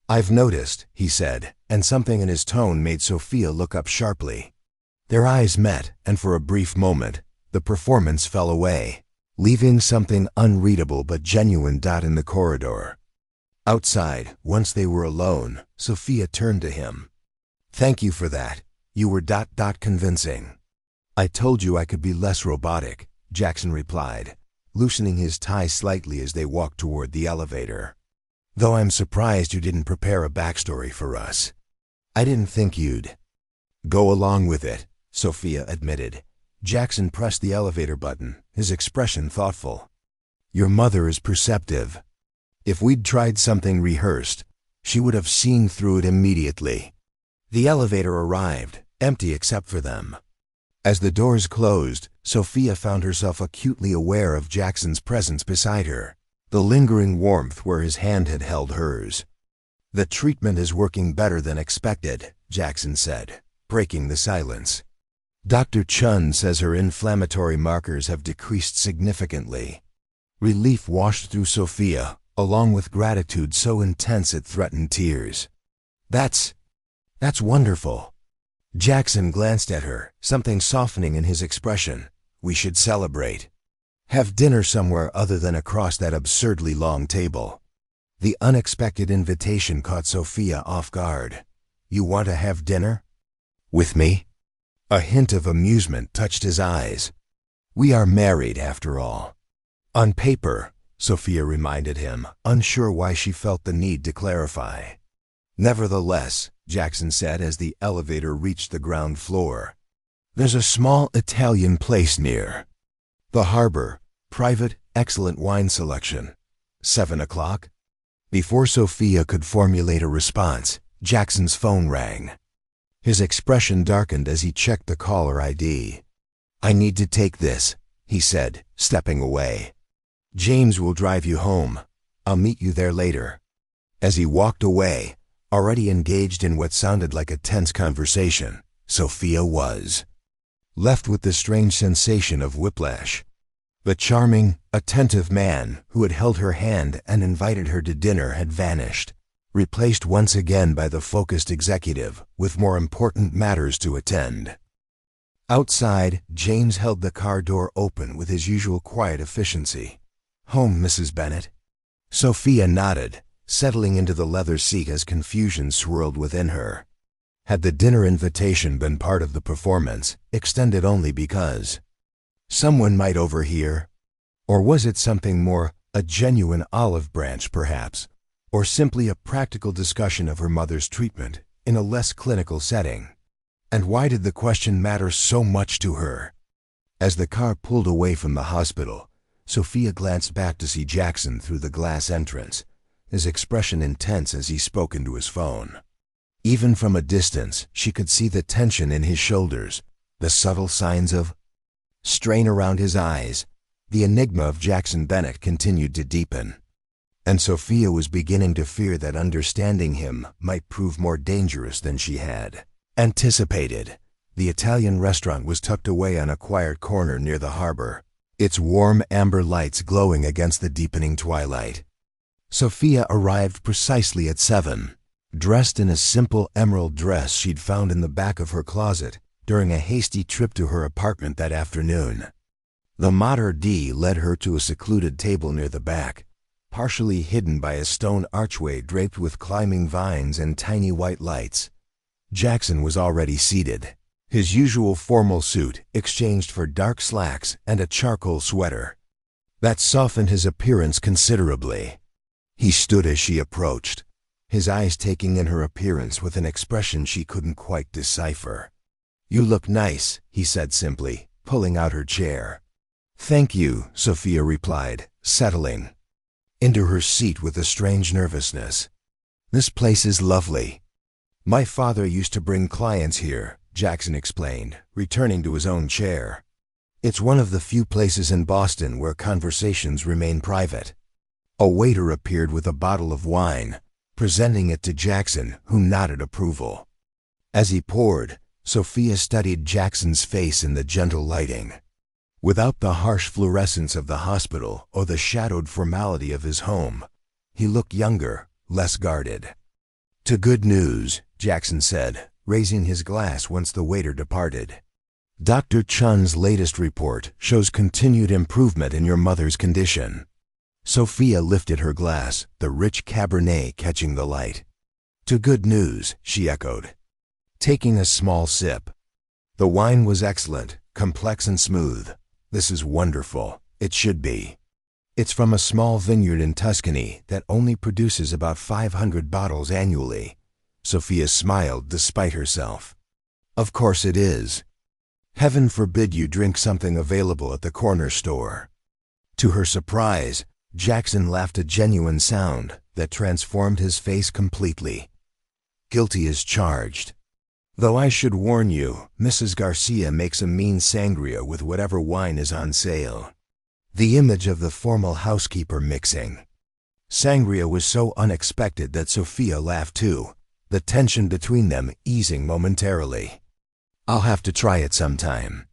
A: I've noticed, he said, and something in his tone made Sophia look up sharply. Their eyes met, and for a brief moment, the performance fell away, leaving something unreadable but genuine in the corridor. Outside, once they were alone, Sophia turned to him. Thank you for that. You were convincing. I told you I could be less robotic, Jackson replied, loosening his tie slightly as they walked toward the elevator. Though I'm surprised you didn't prepare a backstory for us. I didn't think you'd go along with it, Sophia admitted. Jackson pressed the elevator button, his expression thoughtful. Your mother is perceptive. If we'd tried something rehearsed, she would have seen through it immediately. The elevator arrived, empty except for them. As the doors closed, Sophia found herself acutely aware of Jackson's presence beside her, the lingering warmth where his hand had held hers. The treatment is working better than expected, Jackson said, breaking the silence. Dr. Chun says her inflammatory markers have decreased significantly. Relief washed through Sophia, along with gratitude so intense it threatened tears. That's wonderful." Jackson glanced at her, something softening in his expression. "We should celebrate. Have dinner somewhere other than across that absurdly long table." The unexpected invitation caught Sophia off guard. "You want to have dinner? With me?" A hint of amusement touched his eyes. "We are married, after all." "On paper," Sophia reminded him, unsure why she felt the need to clarify. "Nevertheless," Jackson said as the elevator reached the ground floor, "there's a small Italian place near the harbor. Private, excellent wine selection. 7 o'clock?" Before Sophia could formulate a response, Jackson's phone rang. His expression darkened as he checked the caller ID. "I need to take this," he said, stepping away. "James will drive you home. I'll meet you there later." As he walked away, already engaged in what sounded like a tense conversation, Sophia was left with the strange sensation of whiplash. The charming, attentive man who had held her hand and invited her to dinner had vanished, replaced once again by the focused executive with more important matters to attend. Outside, James held the car door open with his usual quiet efficiency. "Home, Mrs. Bennett?" Sophia nodded, settling into the leather seat as confusion swirled within her. Had the dinner invitation been part of the performance, extended only because someone might overhear? Or was it something more, a genuine olive branch perhaps, or simply a practical discussion of her mother's treatment in a less clinical setting? And why did the question matter so much to her? As the car pulled away from the hospital, Sophia glanced back to see Jackson through the glass entrance, his expression intense as he spoke into his phone. Even from a distance, she could see the tension in his shoulders, the subtle signs of strain around his eyes. The enigma of Jackson Bennett continued to deepen, and Sophia was beginning to fear that understanding him might prove more dangerous than she had anticipated. The Italian restaurant was tucked away on a quiet corner near the harbor, its warm amber lights glowing against the deepening twilight. Sophia arrived precisely at 7, dressed in a simple emerald dress she'd found in the back of her closet during a hasty trip to her apartment that afternoon. The mater d' led her to a secluded table near the back, partially hidden by a stone archway draped with climbing vines and tiny white lights. Jackson was already seated, his usual formal suit exchanged for dark slacks and a charcoal sweater. That softened his appearance considerably. He stood as she approached, his eyes taking in her appearance with an expression she couldn't quite decipher. "You look nice," he said simply, pulling out her chair. "Thank you," Sophia replied, settling into her seat with a strange nervousness. "This place is lovely. My father used to bring clients here," Jackson explained, returning to his own chair. "It's one of the few places in Boston where conversations remain private." A waiter appeared with a bottle of wine, presenting it to Jackson, who nodded approval. As he poured, Sophia studied Jackson's face in the gentle lighting. Without the harsh fluorescence of the hospital or the shadowed formality of his home, he looked younger, less guarded. "To good news," Jackson said, raising his glass once the waiter departed. "Dr. Chun's latest report shows continued improvement in your mother's condition." Sophia lifted her glass, the rich Cabernet catching the light. "To good news," she echoed, taking a small sip. The wine was excellent, complex and smooth. "This is wonderful. It should be. It's from a small vineyard in Tuscany that only produces about 500 bottles annually." Sophia smiled despite herself. "Of course it is. Heaven forbid you drink something available at the corner store." To her surprise, Jackson laughed a genuine sound that transformed his face completely. "Guilty as charged. Though I should warn you, Mrs. Garcia makes a mean sangria with whatever wine is on sale." The image of the formal housekeeper mixing sangria was so unexpected that Sophia laughed too, the tension between them easing momentarily. "I'll have to try it sometime."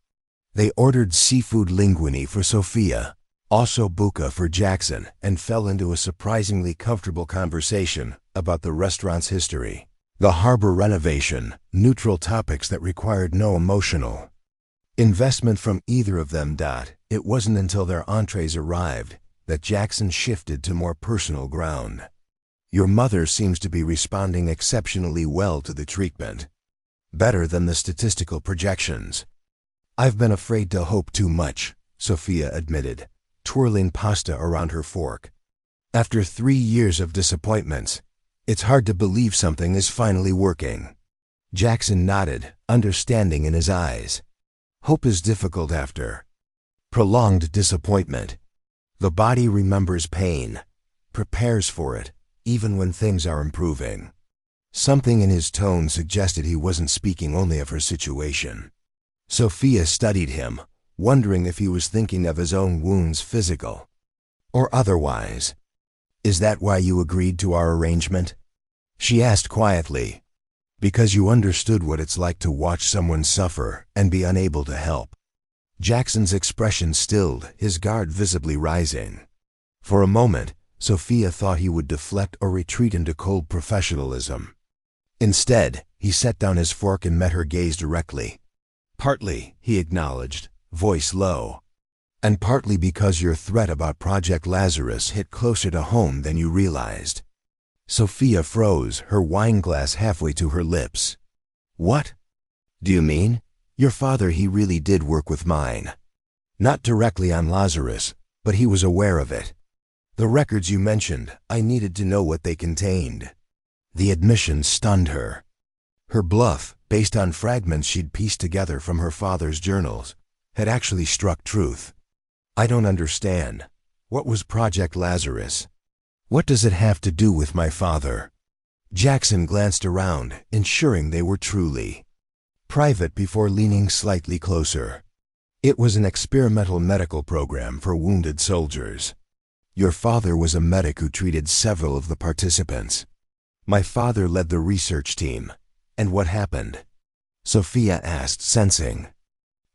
A: They ordered seafood linguine for Sophia, Also buka for Jackson, and fell into a surprisingly comfortable conversation about the restaurant's history, the harbor renovation, neutral topics that required no emotional investment from either of them. It wasn't until their entrees arrived that Jackson shifted to more personal ground. Your mother seems to be responding exceptionally well to the treatment. Better than the statistical projections. I've been afraid to hope too much, Sophia admitted, twirling pasta around her fork. After 3 years of disappointments, it's hard to believe something is finally working. Jackson nodded, understanding in his eyes. Hope is difficult after prolonged disappointment. The body remembers pain, prepares for it, even when things are improving. Something in his tone suggested he wasn't speaking only of her situation. Sophia studied him, wondering if he was thinking of his own wounds, physical or otherwise. Is that why you agreed to our arrangement? She asked quietly. Because you understood what it's like to watch someone suffer and be unable to help. Jackson's expression stilled, his guard visibly rising. For a moment, Sophia thought he would deflect or retreat into cold professionalism. Instead, he set down his fork and met her gaze directly. Partly, he acknowledged, voice low. And partly because your threat about Project Lazarus hit closer to home than you realized. Sophia froze, her wine glass halfway to her lips. What? Do you mean? Your father, he really did work with mine. Not directly on Lazarus, but he was aware of it. The records you mentioned, I needed to know what they contained. The admission stunned her. Her bluff, based on fragments she'd pieced together from her father's journals, had actually struck truth. I don't understand. What was Project Lazarus? What does it have to do with my father? Jackson glanced around, ensuring they were truly private before leaning slightly closer. It was an experimental medical program for wounded soldiers. Your father was a medic who treated several of the participants. My father led the research team. And what happened? Sophia asked, sensing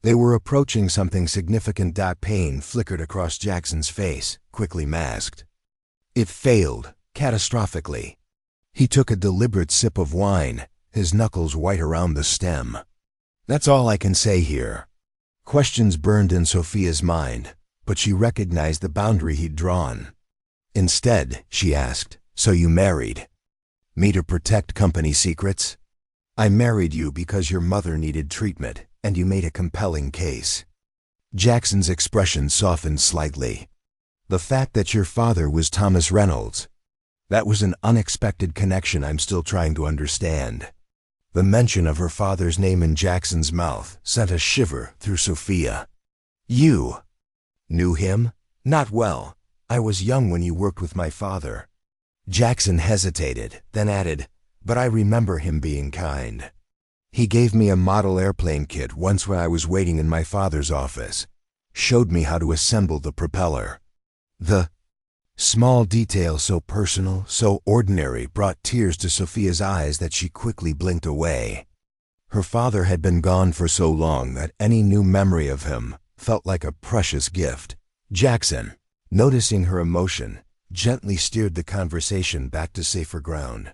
A: they were approaching something significant. Pain flickered across Jackson's face, quickly masked. It failed, catastrophically. He took a deliberate sip of wine, his knuckles white around the stem. That's all I can say here. Questions burned in Sophia's mind, but she recognized the boundary he'd drawn. Instead, she asked, so you married me to protect company secrets? I married you because your mother needed treatment, and you made a compelling case. Jackson's expression softened slightly. The fact that your father was Thomas Reynolds, that was an unexpected connection I'm still trying to understand. The mention of her father's name in Jackson's mouth sent a shiver through Sophia. You knew him? Not well. I was young when you worked with my father. Jackson hesitated, then added, but I remember him being kind. He gave me a model airplane kit once when I was waiting in my father's office. Showed me how to assemble the propeller. The small detail, so personal, so ordinary, brought tears to Sophia's eyes that she quickly blinked away. Her father had been gone for so long that any new memory of him felt like a precious gift. Jackson, noticing her emotion, gently steered the conversation back to safer ground.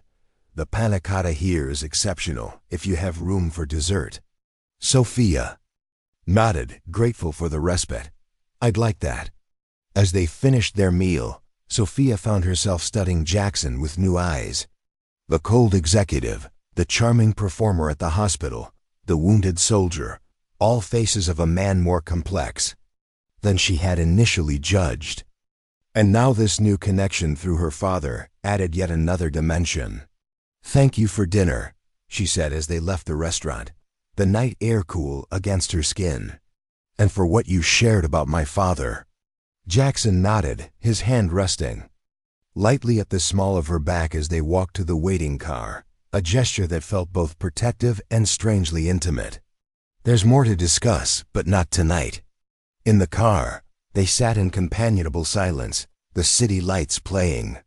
A: The panna cotta here is exceptional if you have room for dessert. Sophia nodded, grateful for the respite. I'd like that. As they finished their meal, Sophia found herself studying Jackson with new eyes. The cold executive, the charming performer at the hospital, the wounded soldier, all faces of a man more complex than she had initially judged. And now this new connection through her father added yet another dimension. Thank you for dinner, she said as they left the restaurant, the night air cool against her skin. And for what you shared about my father. Jackson nodded, his hand resting lightly at the small of her back as they walked to the waiting car, a gesture that felt both protective and strangely intimate. There's more to discuss, but not tonight. In the car, they sat in companionable silence, the city lights playing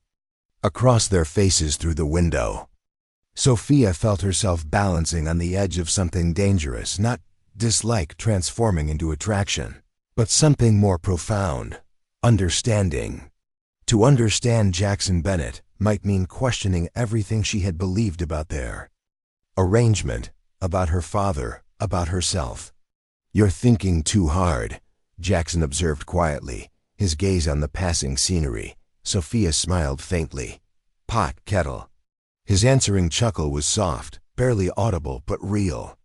A: across their faces through the window. Sophia felt herself balancing on the edge of something dangerous, not dislike transforming into attraction, but something more profound, understanding. To understand Jackson Bennett might mean questioning everything she had believed about their arrangement, about her father, about herself. "You're thinking too hard," Jackson observed quietly, his gaze on the passing scenery. Sophia smiled faintly. "Pot, kettle." His answering chuckle was soft, barely audible but real.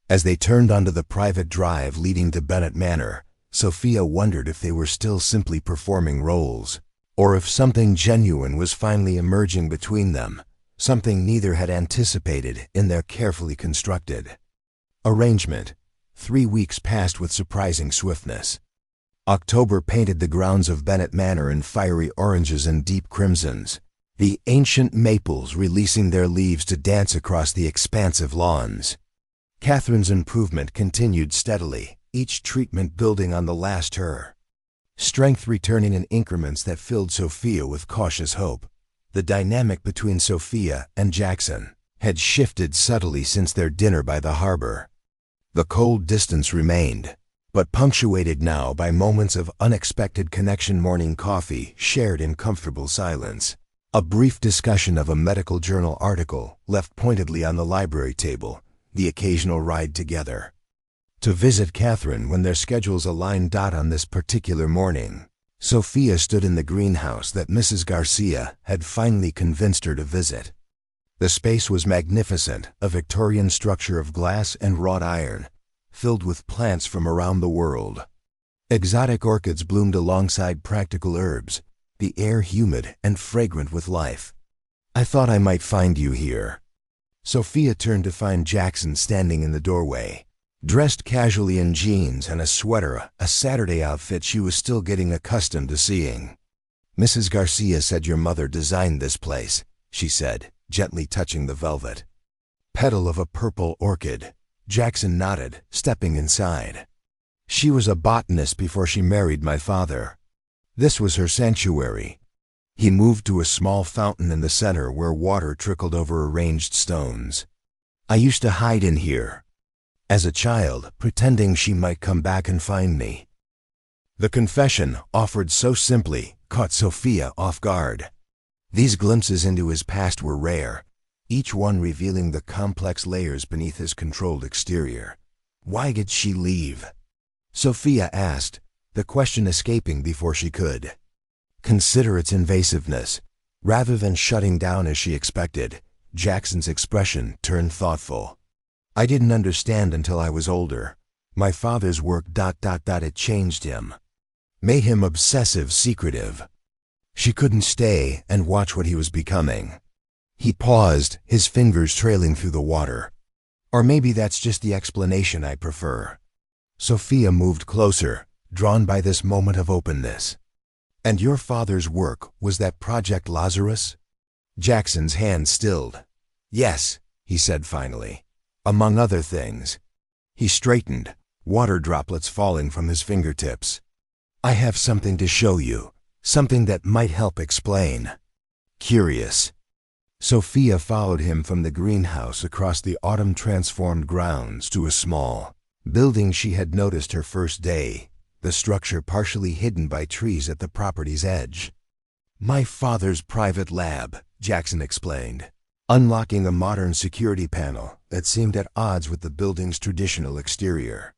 A: As they turned onto the private drive leading to Bennett Manor, Sophia wondered if they were still simply performing roles, or if something genuine was finally emerging between them, something neither had anticipated in their carefully constructed arrangement. 3 weeks passed with surprising swiftness. October painted the grounds of Bennett Manor in fiery oranges and deep crimsons, the ancient maples releasing their leaves to dance across the expansive lawns. Catherine's improvement continued steadily, each treatment building on the last her strength returning in increments that filled Sophia with cautious hope. The dynamic between Sophia and Jackson had shifted subtly since their dinner by the harbor. The cold distance remained, but punctuated now by moments of unexpected connection. Morning coffee shared in comfortable silence. A brief discussion of a medical journal article left pointedly on the library table, the occasional ride together to visit Catherine when their schedules aligned. On this particular morning, Sophia stood in the greenhouse that Mrs. Garcia had finally convinced her to visit. The space was magnificent, a Victorian structure of glass and wrought iron, filled with plants from around the world. Exotic orchids bloomed alongside practical herbs, the air humid and fragrant with life. "I thought I might find you here." Sophia turned to find Jackson standing in the doorway, dressed casually in jeans and a sweater, a Saturday outfit she was still getting accustomed to seeing. "Mrs. Garcia said your mother designed this place," she said, gently touching the velvet petal of a purple orchid. Jackson nodded, stepping inside. "She was a botanist before she married my father. This was her sanctuary." He moved to a small fountain in the center where water trickled over arranged stones. "I used to hide in here as a child, pretending she might come back and find me." The confession, offered so simply, caught Sophia off guard. These glimpses into his past were rare, each one revealing the complex layers beneath his controlled exterior. "Why did she leave?" Sophia asked, the question escaping before she could consider its invasiveness. Rather than shutting down as she expected, Jackson's expression turned thoughtful. "I didn't understand until I was older. My father's work ... it changed him. Made him obsessive, secretive. She couldn't stay and watch what he was becoming." He paused, his fingers trailing through the water. "Or maybe that's just the explanation I prefer." Sophia moved closer, drawn by this moment of openness. "And your father's work, was that Project Lazarus?" Jackson's hand stilled. "Yes," he said finally. "Among other things." He straightened, water droplets falling from his fingertips. "I have something to show you, something that might help explain." Curious, Sophia followed him from the greenhouse across the autumn-transformed grounds to a small building she had noticed her first day, the structure partially hidden by trees at the property's edge. "My father's private lab," Jackson explained, unlocking a modern security panel that seemed at odds with the building's traditional exterior.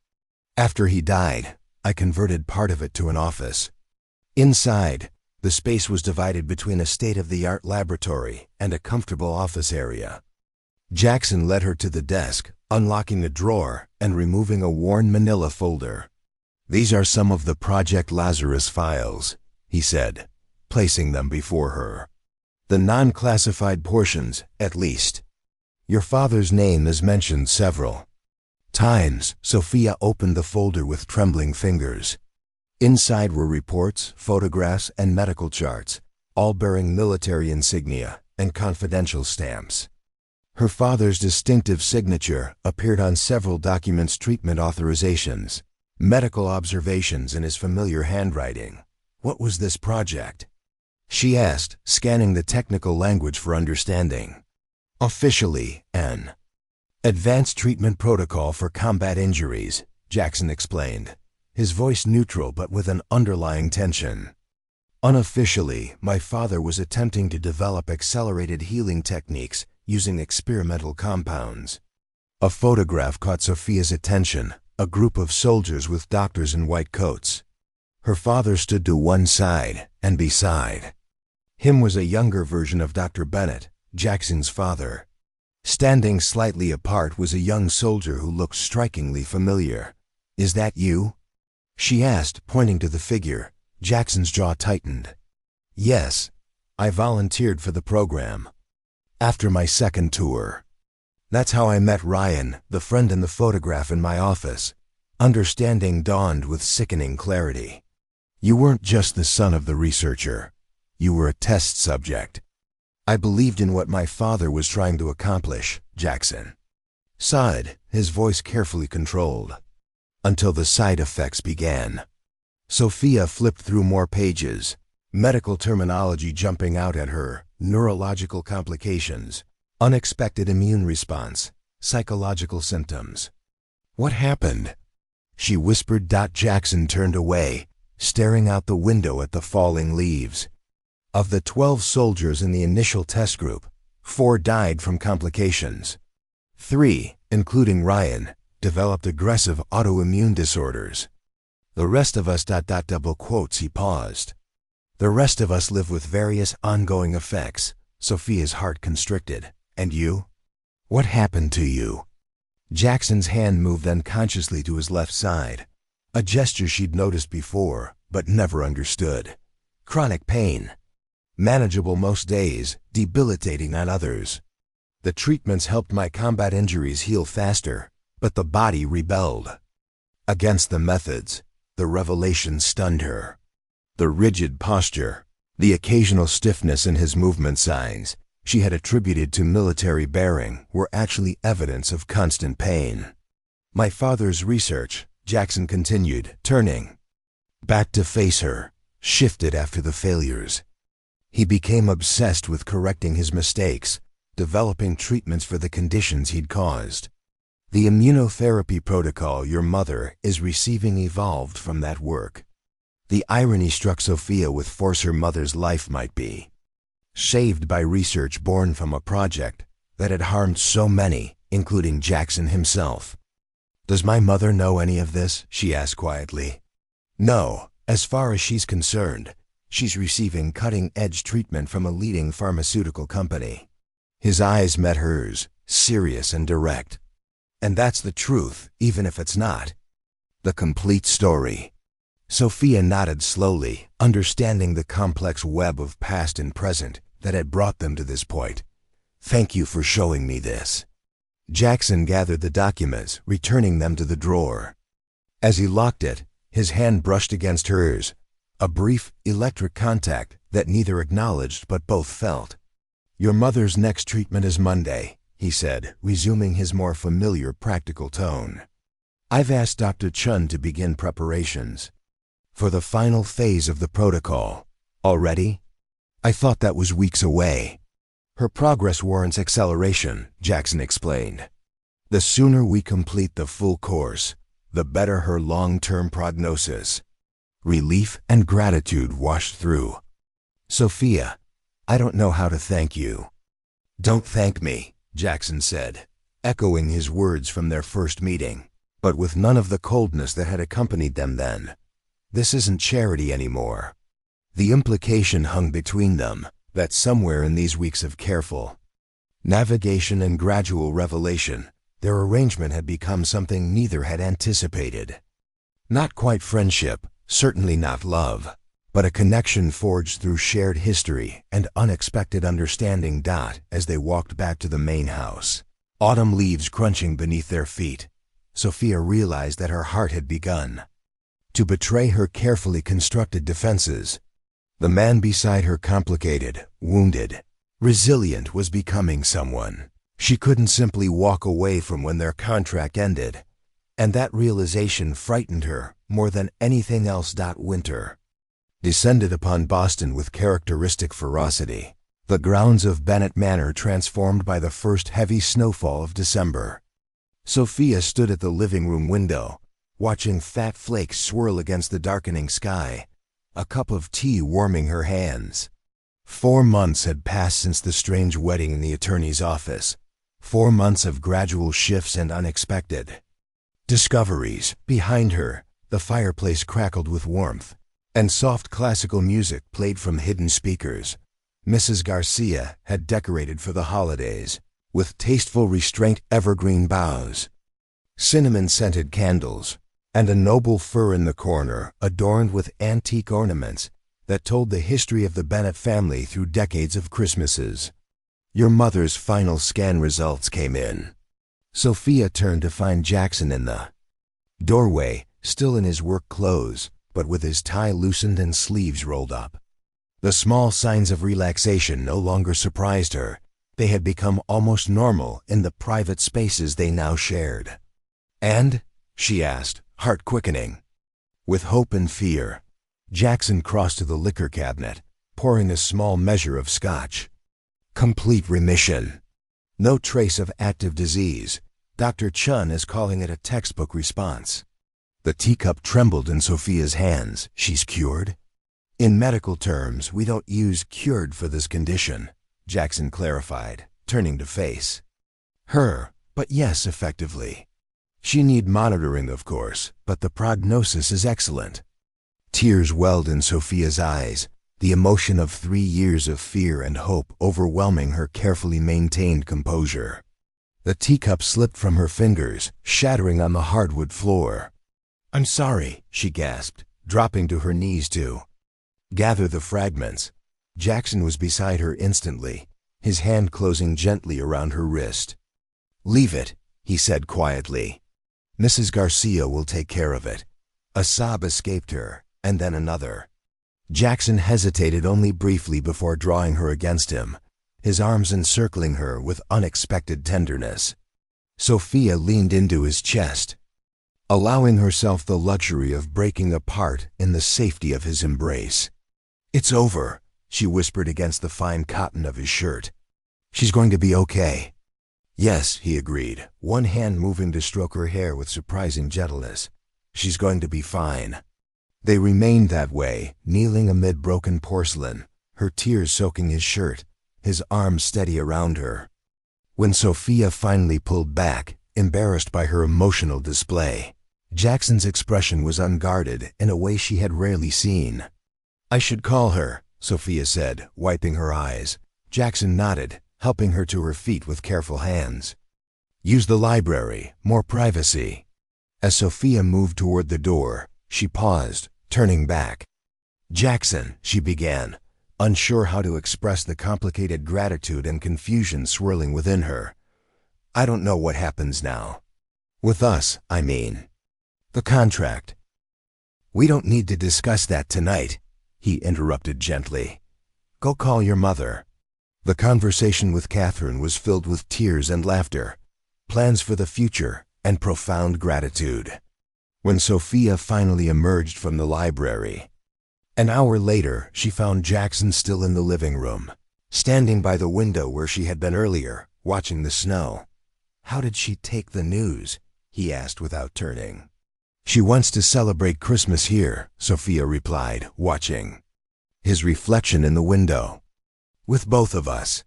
A: "After he died, I converted part of it to an office." Inside, the space was divided between a state-of-the-art laboratory and a comfortable office area. Jackson led her to the desk, unlocking a drawer and removing a worn manila folder. "These are some of the Project Lazarus files," he said, placing them before her. "The non-classified portions, at least. Your father's name is mentioned several times." Sophia opened the folder with trembling fingers. Inside were reports, photographs, and medical charts, all bearing military insignia and confidential stamps. Her father's distinctive signature appeared on several documents: treatment authorizations, medical observations in his familiar handwriting. "What was this project?" she asked, scanning the technical language for understanding. "Officially, an advanced treatment protocol for combat injuries," Jackson explained, his voice neutral but with an underlying tension. Unofficially, my father was attempting to develop accelerated healing techniques using experimental compounds. A photograph caught Sophia's attention, a group of soldiers with doctors in white coats. Her father stood to one side, and beside him was a younger version of Dr. Bennett, Jackson's father. Standing slightly apart was a young soldier who looked strikingly familiar. "Is that you?" she asked, pointing to the figure. Jackson's jaw tightened. "Yes, I volunteered for the program after my second tour. That's how I met Ryan, the friend in the photograph in my office." Understanding dawned with sickening clarity. "You weren't just the son of the researcher. You were a test subject." I believed in what my father was trying to accomplish, Jackson sighed, his voice carefully controlled. Until the side effects began. Sophia flipped through more pages, medical terminology jumping out at her, neurological complications, unexpected immune response, psychological symptoms. "What happened?" she whispered. Jackson turned away, staring out the window at the falling leaves. Of the 12 soldiers in the initial test group, 4 died from complications. 3, including Ryan, developed aggressive autoimmune disorders. The rest of us... double quotes, he paused. "The rest of us live with various ongoing effects." Sophia's heart constricted. "And you? What happened to you?" Jackson's hand moved unconsciously to his left side, a gesture she'd noticed before, but never understood. "Chronic pain. Manageable most days, debilitating on others. The treatments helped my combat injuries heal faster, but the body rebelled against the methods." The revelation stunned her. The rigid posture, the occasional stiffness in his movement signs she had attributed to military bearing were actually evidence of constant pain. "My father's research," Jackson continued, turning back to face her, "shifted after the failures. He became obsessed with correcting his mistakes, developing treatments for the conditions he'd caused. The immunotherapy protocol your mother is receiving evolved from that work." The irony struck Sophia with force. Her mother's life might be saved by research born from a project that had harmed so many, including Jackson himself. "Does my mother know any of this?" she asked quietly. "No, as far as she's concerned. She's receiving cutting-edge treatment from a leading pharmaceutical company." His eyes met hers, serious and direct. "And that's the truth, even if it's not the complete story." Sophia nodded slowly, understanding the complex web of past and present that had brought them to this point. "Thank you for showing me this." Jackson gathered the documents, returning them to the drawer. As he locked it, his hand brushed against hers, a brief, electric contact that neither acknowledged but both felt. "Your mother's next treatment is Monday," he said, resuming his more familiar, practical tone. "I've asked Dr. Chun to begin preparations for the final phase of the protocol." "Already?" "I thought that was weeks away." "Her progress warrants acceleration," Jackson explained. "The sooner we complete the full course, the better her long-term prognosis." Relief and gratitude washed through. "Sophia, I don't know how to thank you." "Don't thank me," Jackson said, echoing his words from their first meeting, but with none of the coldness that had accompanied them then. "This isn't charity anymore." The implication hung between them, that somewhere in these weeks of careful navigation and gradual revelation, their arrangement had become something neither had anticipated. Not quite friendship, certainly not love, but a connection forged through shared history and unexpected understanding. As they walked back to the main house, autumn leaves crunching beneath their feet, Sophia realized that her heart had begun to betray her carefully constructed defenses. The man beside her, complicated, wounded, resilient, was becoming someone she couldn't simply walk away from when their contract ended, and that realization frightened her more than anything else. Winter descended upon Boston with characteristic ferocity, the grounds of Bennett Manor transformed by the first heavy snowfall of December. Sophia stood at the living room window, watching fat flakes swirl against the darkening sky, a cup of tea warming her hands. 4 months had passed since the strange wedding in the attorney's office. 4 months of gradual shifts and unexpected discoveries. Behind her, the fireplace crackled with warmth, and soft classical music played from hidden speakers. Mrs. Garcia had decorated for the holidays, with tasteful restraint evergreen boughs, cinnamon-scented candles, and a noble fir in the corner adorned with antique ornaments that told the history of the Bennett family through decades of Christmases. Your mother's final scan results came in. Sophia turned to find Jackson in the doorway, still in his work clothes, but with his tie loosened and sleeves rolled up. The small signs of relaxation no longer surprised her. They had become almost normal in the private spaces they now shared. "And?" she asked, heart quickening. With hope and fear, Jackson crossed to the liquor cabinet, pouring a small measure of scotch. "Complete remission. No trace of active disease. Dr. Chun is calling it a textbook response." The teacup trembled in Sophia's hands. "She's cured?" "In medical terms, we don't use cured for this condition," Jackson clarified, turning to face her. "But yes, effectively. She need monitoring, of course, but the prognosis is excellent." Tears welled in Sophia's eyes, the emotion of 3 years of fear and hope overwhelming her carefully maintained composure. The teacup slipped from her fingers, shattering on the hardwood floor. "I'm sorry," she gasped, dropping to her knees to gather the fragments. Jackson was beside her instantly, his hand closing gently around her wrist. "Leave it," he said quietly. "Mrs. Garcia will take care of it." A sob escaped her, and then another. Jackson hesitated only briefly before drawing her against him, his arms encircling her with unexpected tenderness. Sophia leaned into his chest, allowing herself the luxury of breaking apart in the safety of his embrace. "It's over," she whispered against the fine cotton of his shirt. "She's going to be okay." "Yes," he agreed, one hand moving to stroke her hair with surprising gentleness. "She's going to be fine." They remained that way, kneeling amid broken porcelain, her tears soaking his shirt, his arms steady around her. When Sophia finally pulled back, embarrassed by her emotional display, Jackson's expression was unguarded in a way she had rarely seen. "I should call her," Sophia said, wiping her eyes. Jackson nodded, helping her to her feet with careful hands. "Use the library, more privacy." As Sophia moved toward the door, she paused, turning back. "Jackson," she began, unsure how to express the complicated gratitude and confusion swirling within her. "I don't know what happens now. With us, I mean. The contract." "We don't need to discuss that tonight," he interrupted gently. "Go call your mother." The conversation with Catherine was filled with tears and laughter, plans for the future, and profound gratitude. When Sophia finally emerged from the library, an hour later, she found Jackson still in the living room, standing by the window where she had been earlier, watching the snow. "How did she take the news?" he asked without turning. "She wants to celebrate Christmas here," Sophia replied, watching his reflection in the window. "With both of us."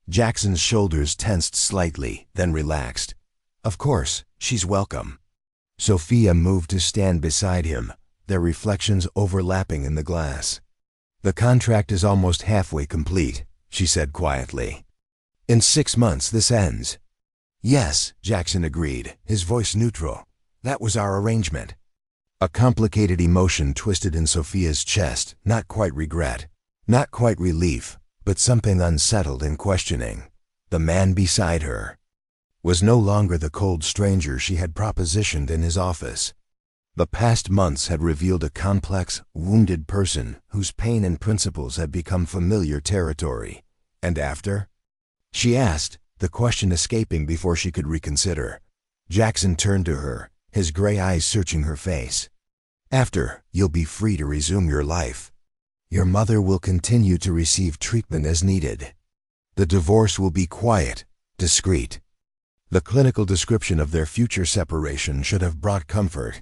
A: Jackson's shoulders tensed slightly, then relaxed. "Of course, she's welcome." Sophia moved to stand beside him, their reflections overlapping in the glass. "The contract is almost halfway complete," she said quietly. "In 6 months this ends." "Yes," Jackson agreed, his voice neutral. "That was our arrangement." A complicated emotion twisted in Sophia's chest, not quite regret, not quite relief, but something unsettled and questioning. The man beside her was no longer the cold stranger she had propositioned in his office. The past months had revealed a complex, wounded person whose pain and principles had become familiar territory. "And after?" she asked, the question escaping before she could reconsider. Jackson turned to her, his gray eyes searching her face. "After, you'll be free to resume your life. Your mother will continue to receive treatment as needed. The divorce will be quiet, discreet." The clinical description of their future separation should have brought comfort.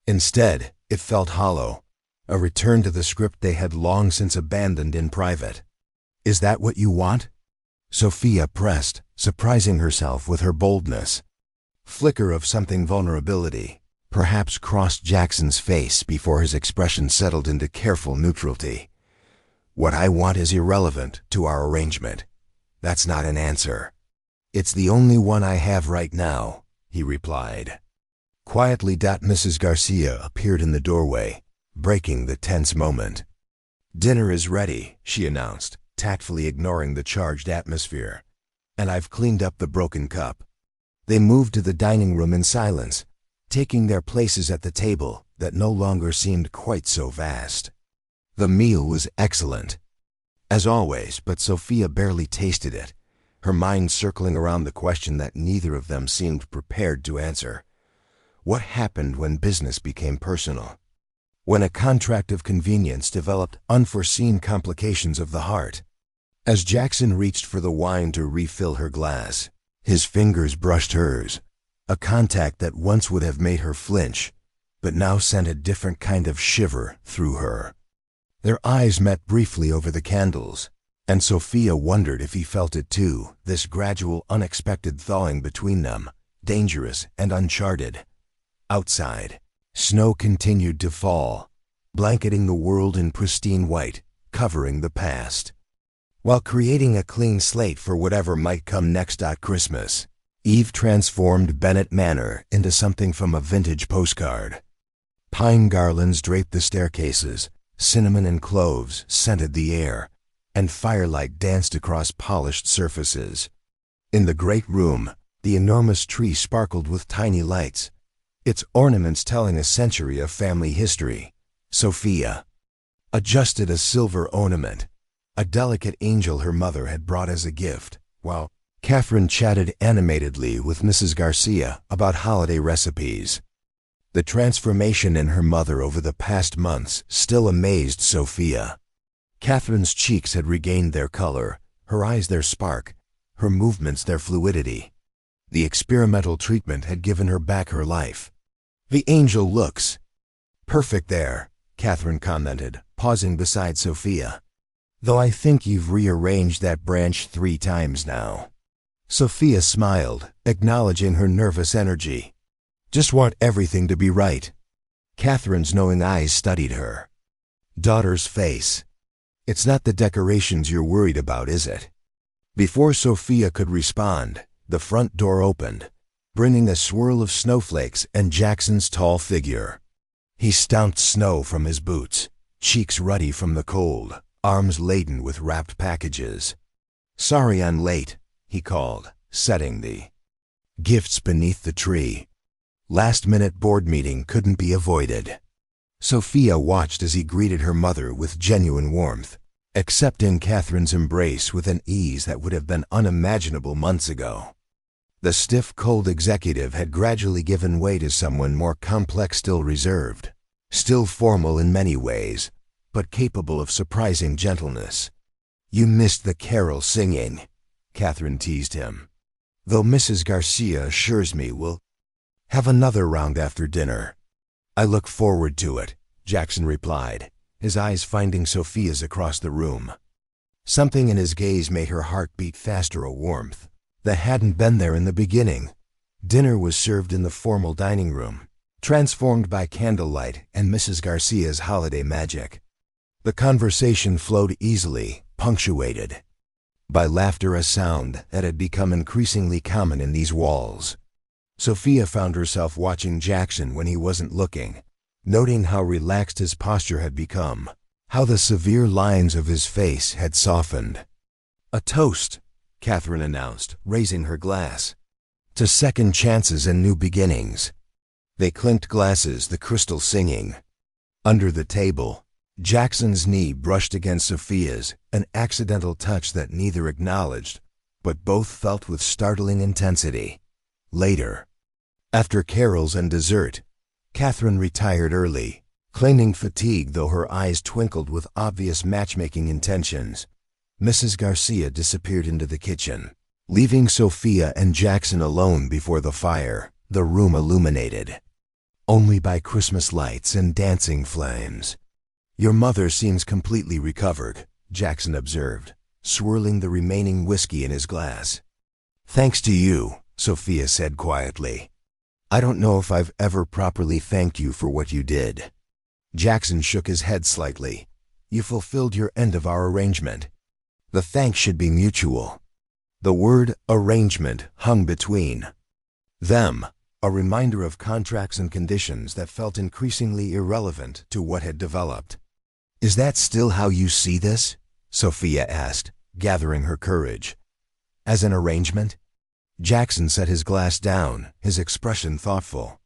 A: Instead, it felt hollow. a return to the script they had long since abandoned in private. "Is that what you want?" Sophia pressed, surprising herself with her boldness. Flicker of something vulnerability perhaps crossed Jackson's face before his expression settled into careful neutrality. "What I want is irrelevant to our arrangement. That's not an answer. It's the only one I have right now," he replied. Quietly, Mrs. Garcia appeared in the doorway, breaking the tense moment. "Dinner is ready," she announced, tactfully ignoring the charged atmosphere. "And I've cleaned up the broken cup." They moved to the dining room in silence, taking their places at the table that no longer seemed quite so vast. The meal was excellent, as always, but Sophia barely tasted it, her mind circling around the question that neither of them seemed prepared to answer. What happened when business became personal? When a contract of convenience developed unforeseen complications of the heart? As Jackson reached for the wine to refill her glass, his fingers brushed hers, a contact that once would have made her flinch, but now sent a different kind of shiver through her. Their eyes met briefly over the candles, and Sophia wondered if he felt it too, this gradual, unexpected thawing between them, dangerous and uncharted. Outside, snow continued to fall, blanketing the world in pristine white, covering the past, while creating a clean slate for whatever might come next. Christmas Eve transformed Bennett Manor into something from a vintage postcard. Pine garlands draped the staircases, cinnamon and cloves scented the air, and firelight danced across polished surfaces. In the great room, the enormous tree sparkled with tiny lights, its ornaments telling a century of family history. Sophia adjusted a silver ornament, a delicate angel her mother had brought as a gift, while Catherine chatted animatedly with Mrs. Garcia about holiday recipes. The transformation in her mother over the past months still amazed Sophia. Catherine's cheeks had regained their color, her eyes their spark, her movements their fluidity. The experimental treatment had given her back her life. "The angel looks perfect there," Catherine commented, pausing beside Sophia. "Though I think you've rearranged that branch 3 times now." Sophia smiled, acknowledging her nervous energy. "Just want everything to be right." Catherine's knowing eyes studied her daughter's face. "It's not the decorations you're worried about, is it?" Before Sophia could respond, the front door opened, bringing a swirl of snowflakes and Jackson's tall figure. He stomped snow from his boots, cheeks ruddy from the cold, arms laden with wrapped packages. "Sorry I'm late," he called, setting the gifts beneath the tree. Last-minute board meeting couldn't be avoided. Sophia watched as he greeted her mother with genuine warmth, accepting Catherine's embrace with an ease that would have been unimaginable months ago. The stiff, cold executive had gradually given way to someone more complex, still reserved, still formal in many ways, but capable of surprising gentleness. "You missed the carol singing," Catherine teased him. "Though Mrs. Garcia assures me we'll have another round after dinner." "I look forward to it," Jackson replied, his eyes finding Sophia's across the room. Something in his gaze made her heart beat faster, a warmth that hadn't been there in the beginning. Dinner was served in the formal dining room, transformed by candlelight and Mrs. Garcia's holiday magic. The conversation flowed easily, punctuated by laughter, a sound that had become increasingly common in these walls. Sophia found herself watching Jackson when he wasn't looking, noting how relaxed his posture had become, how the severe lines of his face had softened. "A toast," Catherine announced, raising her glass. "To second chances and new beginnings." They clinked glasses, the crystal singing. Under the table, Jackson's knee brushed against Sophia's, an accidental touch that neither acknowledged, but both felt with startling intensity. Later, after carols and dessert, Catherine retired early, claiming fatigue though her eyes twinkled with obvious matchmaking intentions. Mrs. Garcia disappeared into the kitchen, leaving Sophia and Jackson alone before the fire, the room illuminated only by Christmas lights and dancing flames. Your mother seems completely recovered, Jackson observed, swirling the remaining whiskey in his glass. Thanks to you, Sophia said quietly. I don't know if I've ever properly thanked you for what you did. Jackson shook his head slightly. You fulfilled your end of our arrangement. The thanks should be mutual. The word arrangement hung between them, a reminder of contracts and conditions that felt increasingly irrelevant to what had developed. Is that still how you see this? Sophia asked, gathering her courage. As an arrangement? Jackson set his glass down, his expression thoughtful.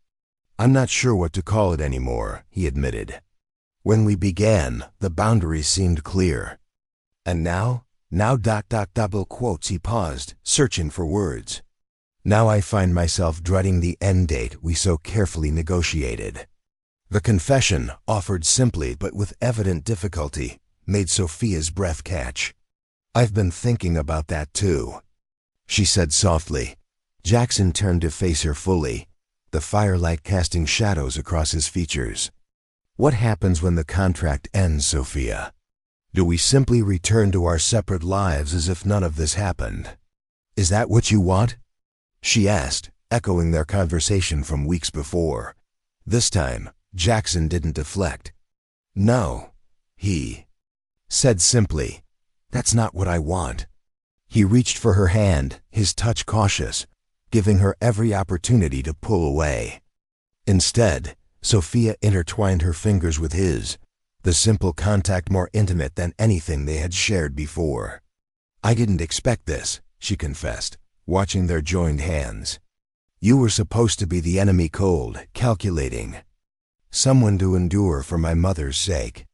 A: I'm not sure what to call it anymore, he admitted. When we began, the boundaries seemed clear. And now? Double quotes, he paused, searching for words. Now I find myself dreading the end date we so carefully negotiated. The confession, offered simply but with evident difficulty, made Sophia's breath catch. I've been thinking about that too, she said softly. Jackson turned to face her fully, the firelight casting shadows across his features. What happens when the contract ends, Sophia? Do we simply return to our separate lives as if none of this happened? Is that what you want? She asked, echoing their conversation from weeks before. This time, Jackson didn't deflect. No, he said simply. That's not what I want. He reached for her hand, his touch cautious, giving her every opportunity to pull away. Instead, Sophia intertwined her fingers with his, the simple contact more intimate than anything they had shared before. I didn't expect this, she confessed, watching their joined hands. You were supposed to be the enemy, cold, calculating. Someone to endure for my mother's sake.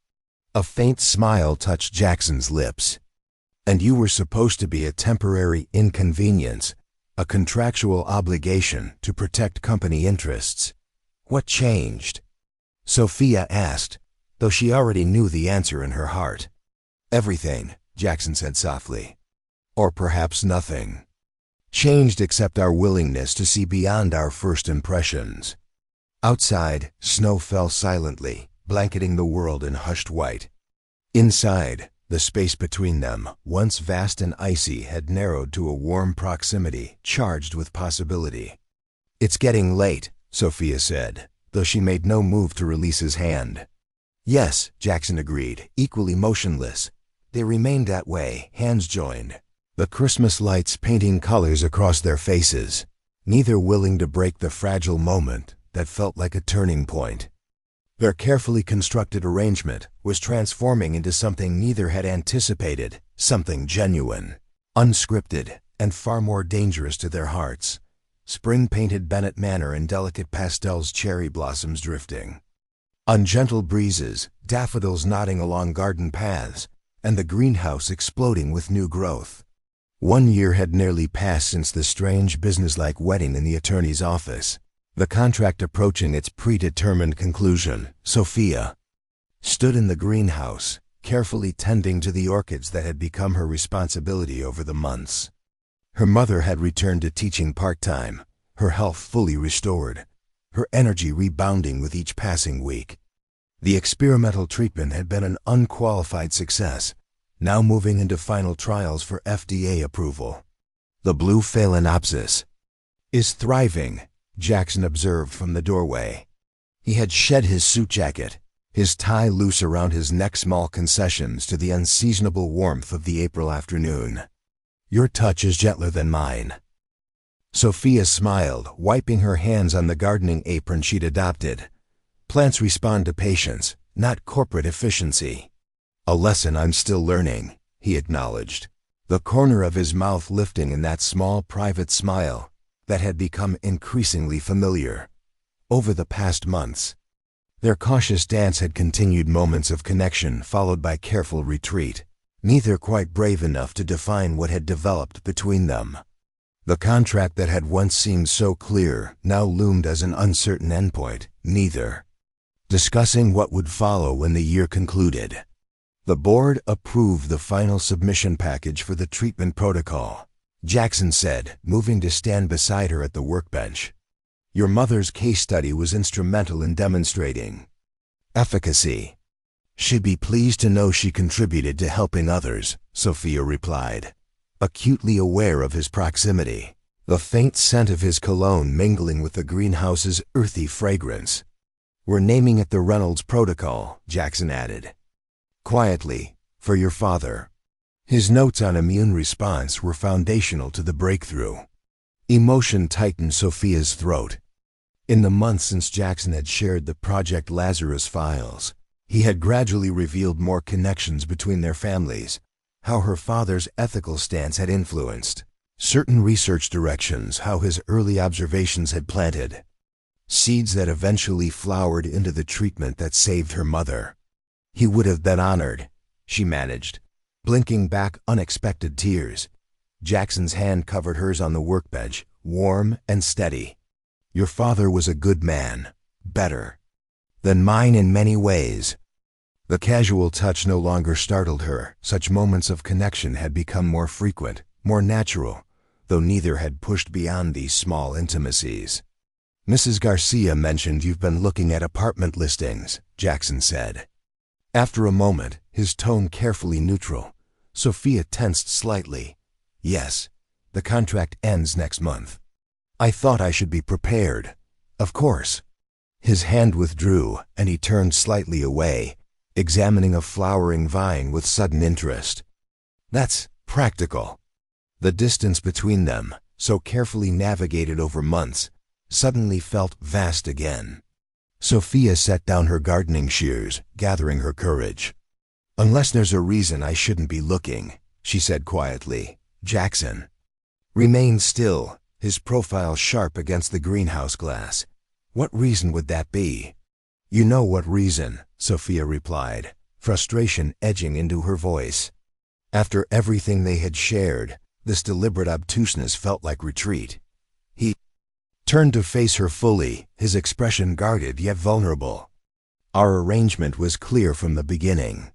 A: A faint smile touched Jackson's lips. And you were supposed to be a temporary inconvenience, a contractual obligation to protect company interests. What changed? Sophia asked, though she already knew the answer in her heart. Everything, Jackson said softly. Or perhaps nothing. Changed except our willingness to see beyond our first impressions. Outside, snow fell silently, blanketing the world in hushed white. Inside, the space between them, once vast and icy, had narrowed to a warm proximity charged with possibility. It's getting late, Sophia said, though she made no move to release his hand. Yes, Jackson agreed, equally motionless. They remained that way, hands joined, the Christmas lights painting colors across their faces, neither willing to break the fragile moment that felt like a turning point. Their carefully constructed arrangement was transforming into something neither had anticipated, something genuine, unscripted, and far more dangerous to their hearts. Spring-painted Bennett Manor in delicate pastels, cherry blossoms drifting on gentle breezes, daffodils nodding along garden paths, and the greenhouse exploding with new growth. 1 year had nearly passed since the strange businesslike wedding in the attorney's office. The contract approaching its predetermined conclusion, Sophia stood in the greenhouse, carefully tending to the orchids that had become her responsibility over the months. Her mother had returned to teaching part-time, her health fully restored, her energy rebounding with each passing week. The experimental treatment had been an unqualified success, now moving into final trials for FDA approval. The blue phalaenopsis is thriving, Jackson observed from the doorway. He had shed his suit jacket, his tie loose around his neck, small concessions to the unseasonable warmth of the April afternoon. Your touch is gentler than mine. Sophia smiled, wiping her hands on the gardening apron she'd adopted. Plants respond to patience, not corporate efficiency. A lesson I'm still learning, he acknowledged, the corner of his mouth lifting in that small private smile that had become increasingly familiar. Over the past months, their cautious dance had continued, moments of connection followed by careful retreat, neither quite brave enough to define what had developed between them. The contract that had once seemed so clear now loomed as an uncertain endpoint, neither discussing what would follow when the year concluded. The board approved the final submission package for the treatment protocol, Jackson said, moving to stand beside her at the workbench. Your mother's case study was instrumental in demonstrating efficacy. "She'd be pleased to know she contributed to helping others," Sophia replied, acutely aware of his proximity, the faint scent of his cologne mingling with the greenhouse's earthy fragrance. "We're naming it the Reynolds Protocol," Jackson added. Quietly, "for your father." His notes on immune response were foundational to the breakthrough. Emotion tightened Sophia's throat. In the months since Jackson had shared the Project Lazarus files, he had gradually revealed more connections between their families, how her father's ethical stance had influenced certain research directions, how his early observations had planted seeds that eventually flowered into the treatment that saved her mother. He would have been honored, she managed, blinking back unexpected tears. Jackson's hand covered hers on the workbench, warm and steady. "Your father was a good man, better than mine in many ways." The casual touch no longer startled her. Such moments of connection had become more frequent, more natural, though neither had pushed beyond these small intimacies. "Mrs. Garcia mentioned you've been looking at apartment listings," Jackson said. After a moment, his tone carefully neutral, Sophia tensed slightly. "Yes, the contract ends next month." "I thought I should be prepared." "Of course." His hand withdrew, and he turned slightly away, examining a flowering vine with sudden interest. "That's practical." The distance between them, so carefully navigated over months, suddenly felt vast again. Sophia set down her gardening shears, gathering her courage. "Unless there's a reason I shouldn't be looking," she said quietly. Jackson remained still, his profile sharp against the greenhouse glass. "What reason would that be?" "You know what reason," Sophia replied, frustration edging into her voice. After everything they had shared, this deliberate obtuseness felt like retreat. He turned to face her fully, his expression guarded yet vulnerable. "Our arrangement was clear from the beginning.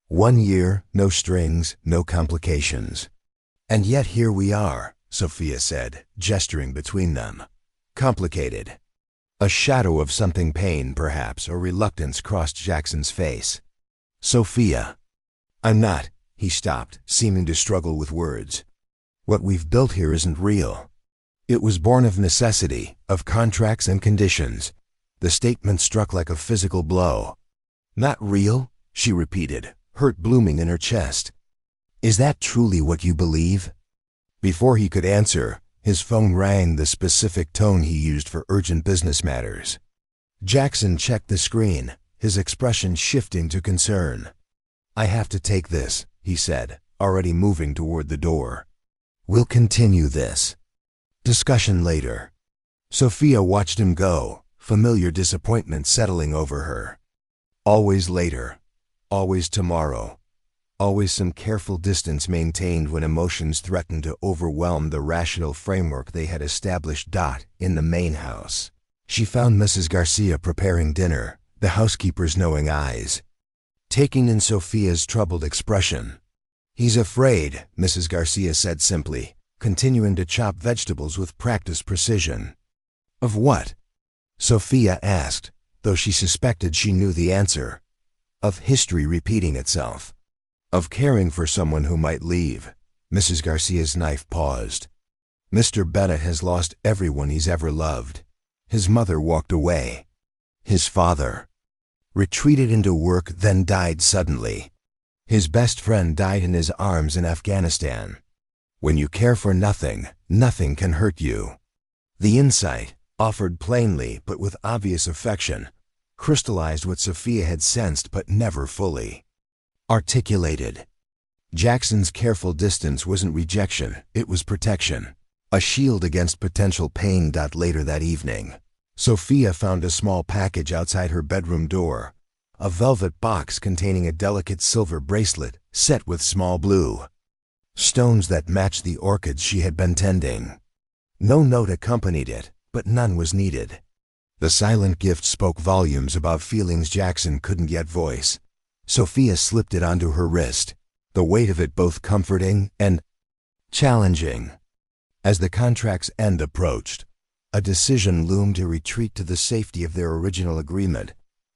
A: 1 year, no strings, no complications." "And yet here we are," Sophia said, gesturing between them. "Complicated." A shadow of something pain, perhaps, or reluctance crossed Jackson's face. "Sophia." "I'm not." He stopped, seeming to struggle with words. "What we've built here isn't real. It was born of necessity, of contracts and conditions." The statement struck like a physical blow. "Not real?" she repeated, hurt blooming in her chest. "Is that truly what you believe?" Before he could answer, his phone rang, the specific tone he used for urgent business matters. Jackson checked the screen, his expression shifting to concern. "I have to take this," he said, already moving toward the door. "We'll continue this discussion later." Sophia watched him go, familiar disappointment settling over her. Always later, always tomorrow, always some careful distance maintained when emotions threatened to overwhelm the rational framework they had established. In the main house, she found Mrs. Garcia preparing dinner, the housekeeper's knowing eyes taking in Sophia's troubled expression. "He's afraid," Mrs. Garcia said simply, continuing to chop vegetables with practiced precision. "Of what?" Sophia asked, though she suspected she knew the answer. "Of history repeating itself. Of caring for someone who might leave." Mrs. Garcia's knife paused. "Mr. Bennett has lost everyone he's ever loved. His mother walked away. His father retreated into work, then died suddenly. His best friend died in his arms in Afghanistan. When you care for nothing, nothing can hurt you." The insight, offered plainly but with obvious affection, crystallized what Sophia had sensed but never fully articulated. Jackson's careful distance wasn't rejection, it was protection, a shield against potential pain. Later that evening, Sophia found a small package outside her bedroom door, a velvet box containing a delicate silver bracelet set with small blue stones that matched the orchids she had been tending. No note accompanied it, but none was needed. The silent gift spoke volumes about feelings Jackson couldn't yet voice. Sophia slipped it onto her wrist, the weight of it both comforting and challenging. As the contract's end approached, a decision loomed to retreat to the safety of their original agreement,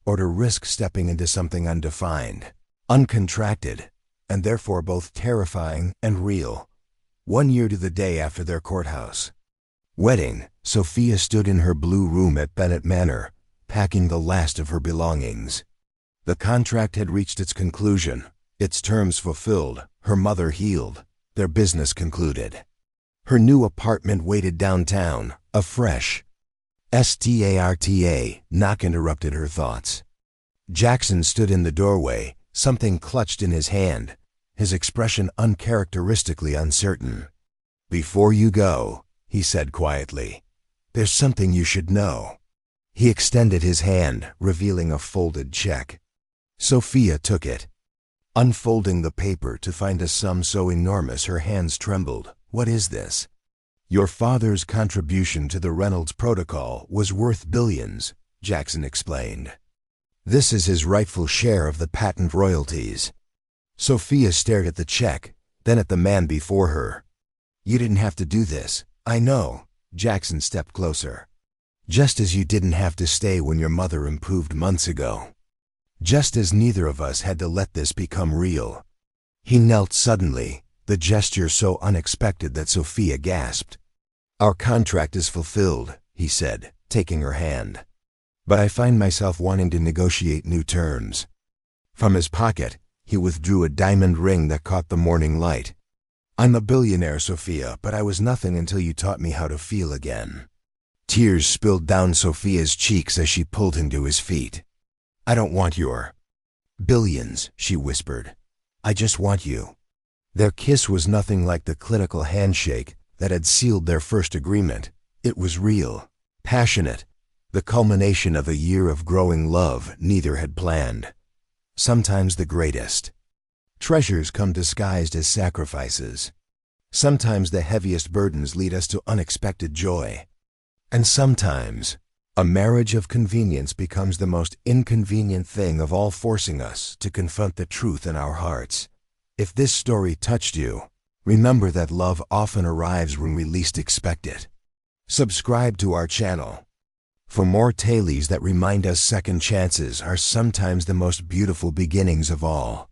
A: or to risk stepping into something undefined, uncontracted, and therefore both terrifying and real. 1 year to the day after their courthouse wedding, Sophia stood in her blue room at Bennett Manor, packing the last of her belongings. The contract had reached its conclusion, its terms fulfilled, her mother healed, their business concluded. Her new apartment waited downtown, a fresh STARTA knock interrupted her thoughts. Jackson stood in the doorway, something clutched in his hand, his expression uncharacteristically uncertain. "Before you go," he said quietly, "there's something you should know." He extended his hand, revealing a folded check. Sophia took it. Unfolding the paper to find a sum so enormous her hands trembled. "What is this?" "Your father's contribution to the Reynolds Protocol was worth billions," Jackson explained. "This is his rightful share of the patent royalties." Sophia stared at the check, then at the man before her. "You didn't have to do this, I know." Jackson stepped closer. "Just as you didn't have to stay when your mother improved months ago. Just as neither of us had to let this become real." He knelt suddenly, the gesture so unexpected that Sophia gasped. "Our contract is fulfilled," he said, taking her hand. "But I find myself wanting to negotiate new terms." From his pocket, he withdrew a diamond ring that caught the morning light. "I'm a billionaire, Sophia, but I was nothing until you taught me how to feel again." Tears spilled down Sophia's cheeks as she pulled him to his feet. "I don't want your billions," she whispered. "I just want you." Their kiss was nothing like the clinical handshake that had sealed their first agreement. It was real, passionate, the culmination of a year of growing love neither had planned. Sometimes the greatest treasures come disguised as sacrifices. Sometimes the heaviest burdens lead us to unexpected joy. And sometimes a marriage of convenience becomes the most inconvenient thing of all, forcing us to confront the truth in our hearts. If this story touched you, remember that love often arrives when we least expect it. Subscribe to our channel for more tales that remind us second chances are sometimes the most beautiful beginnings of all.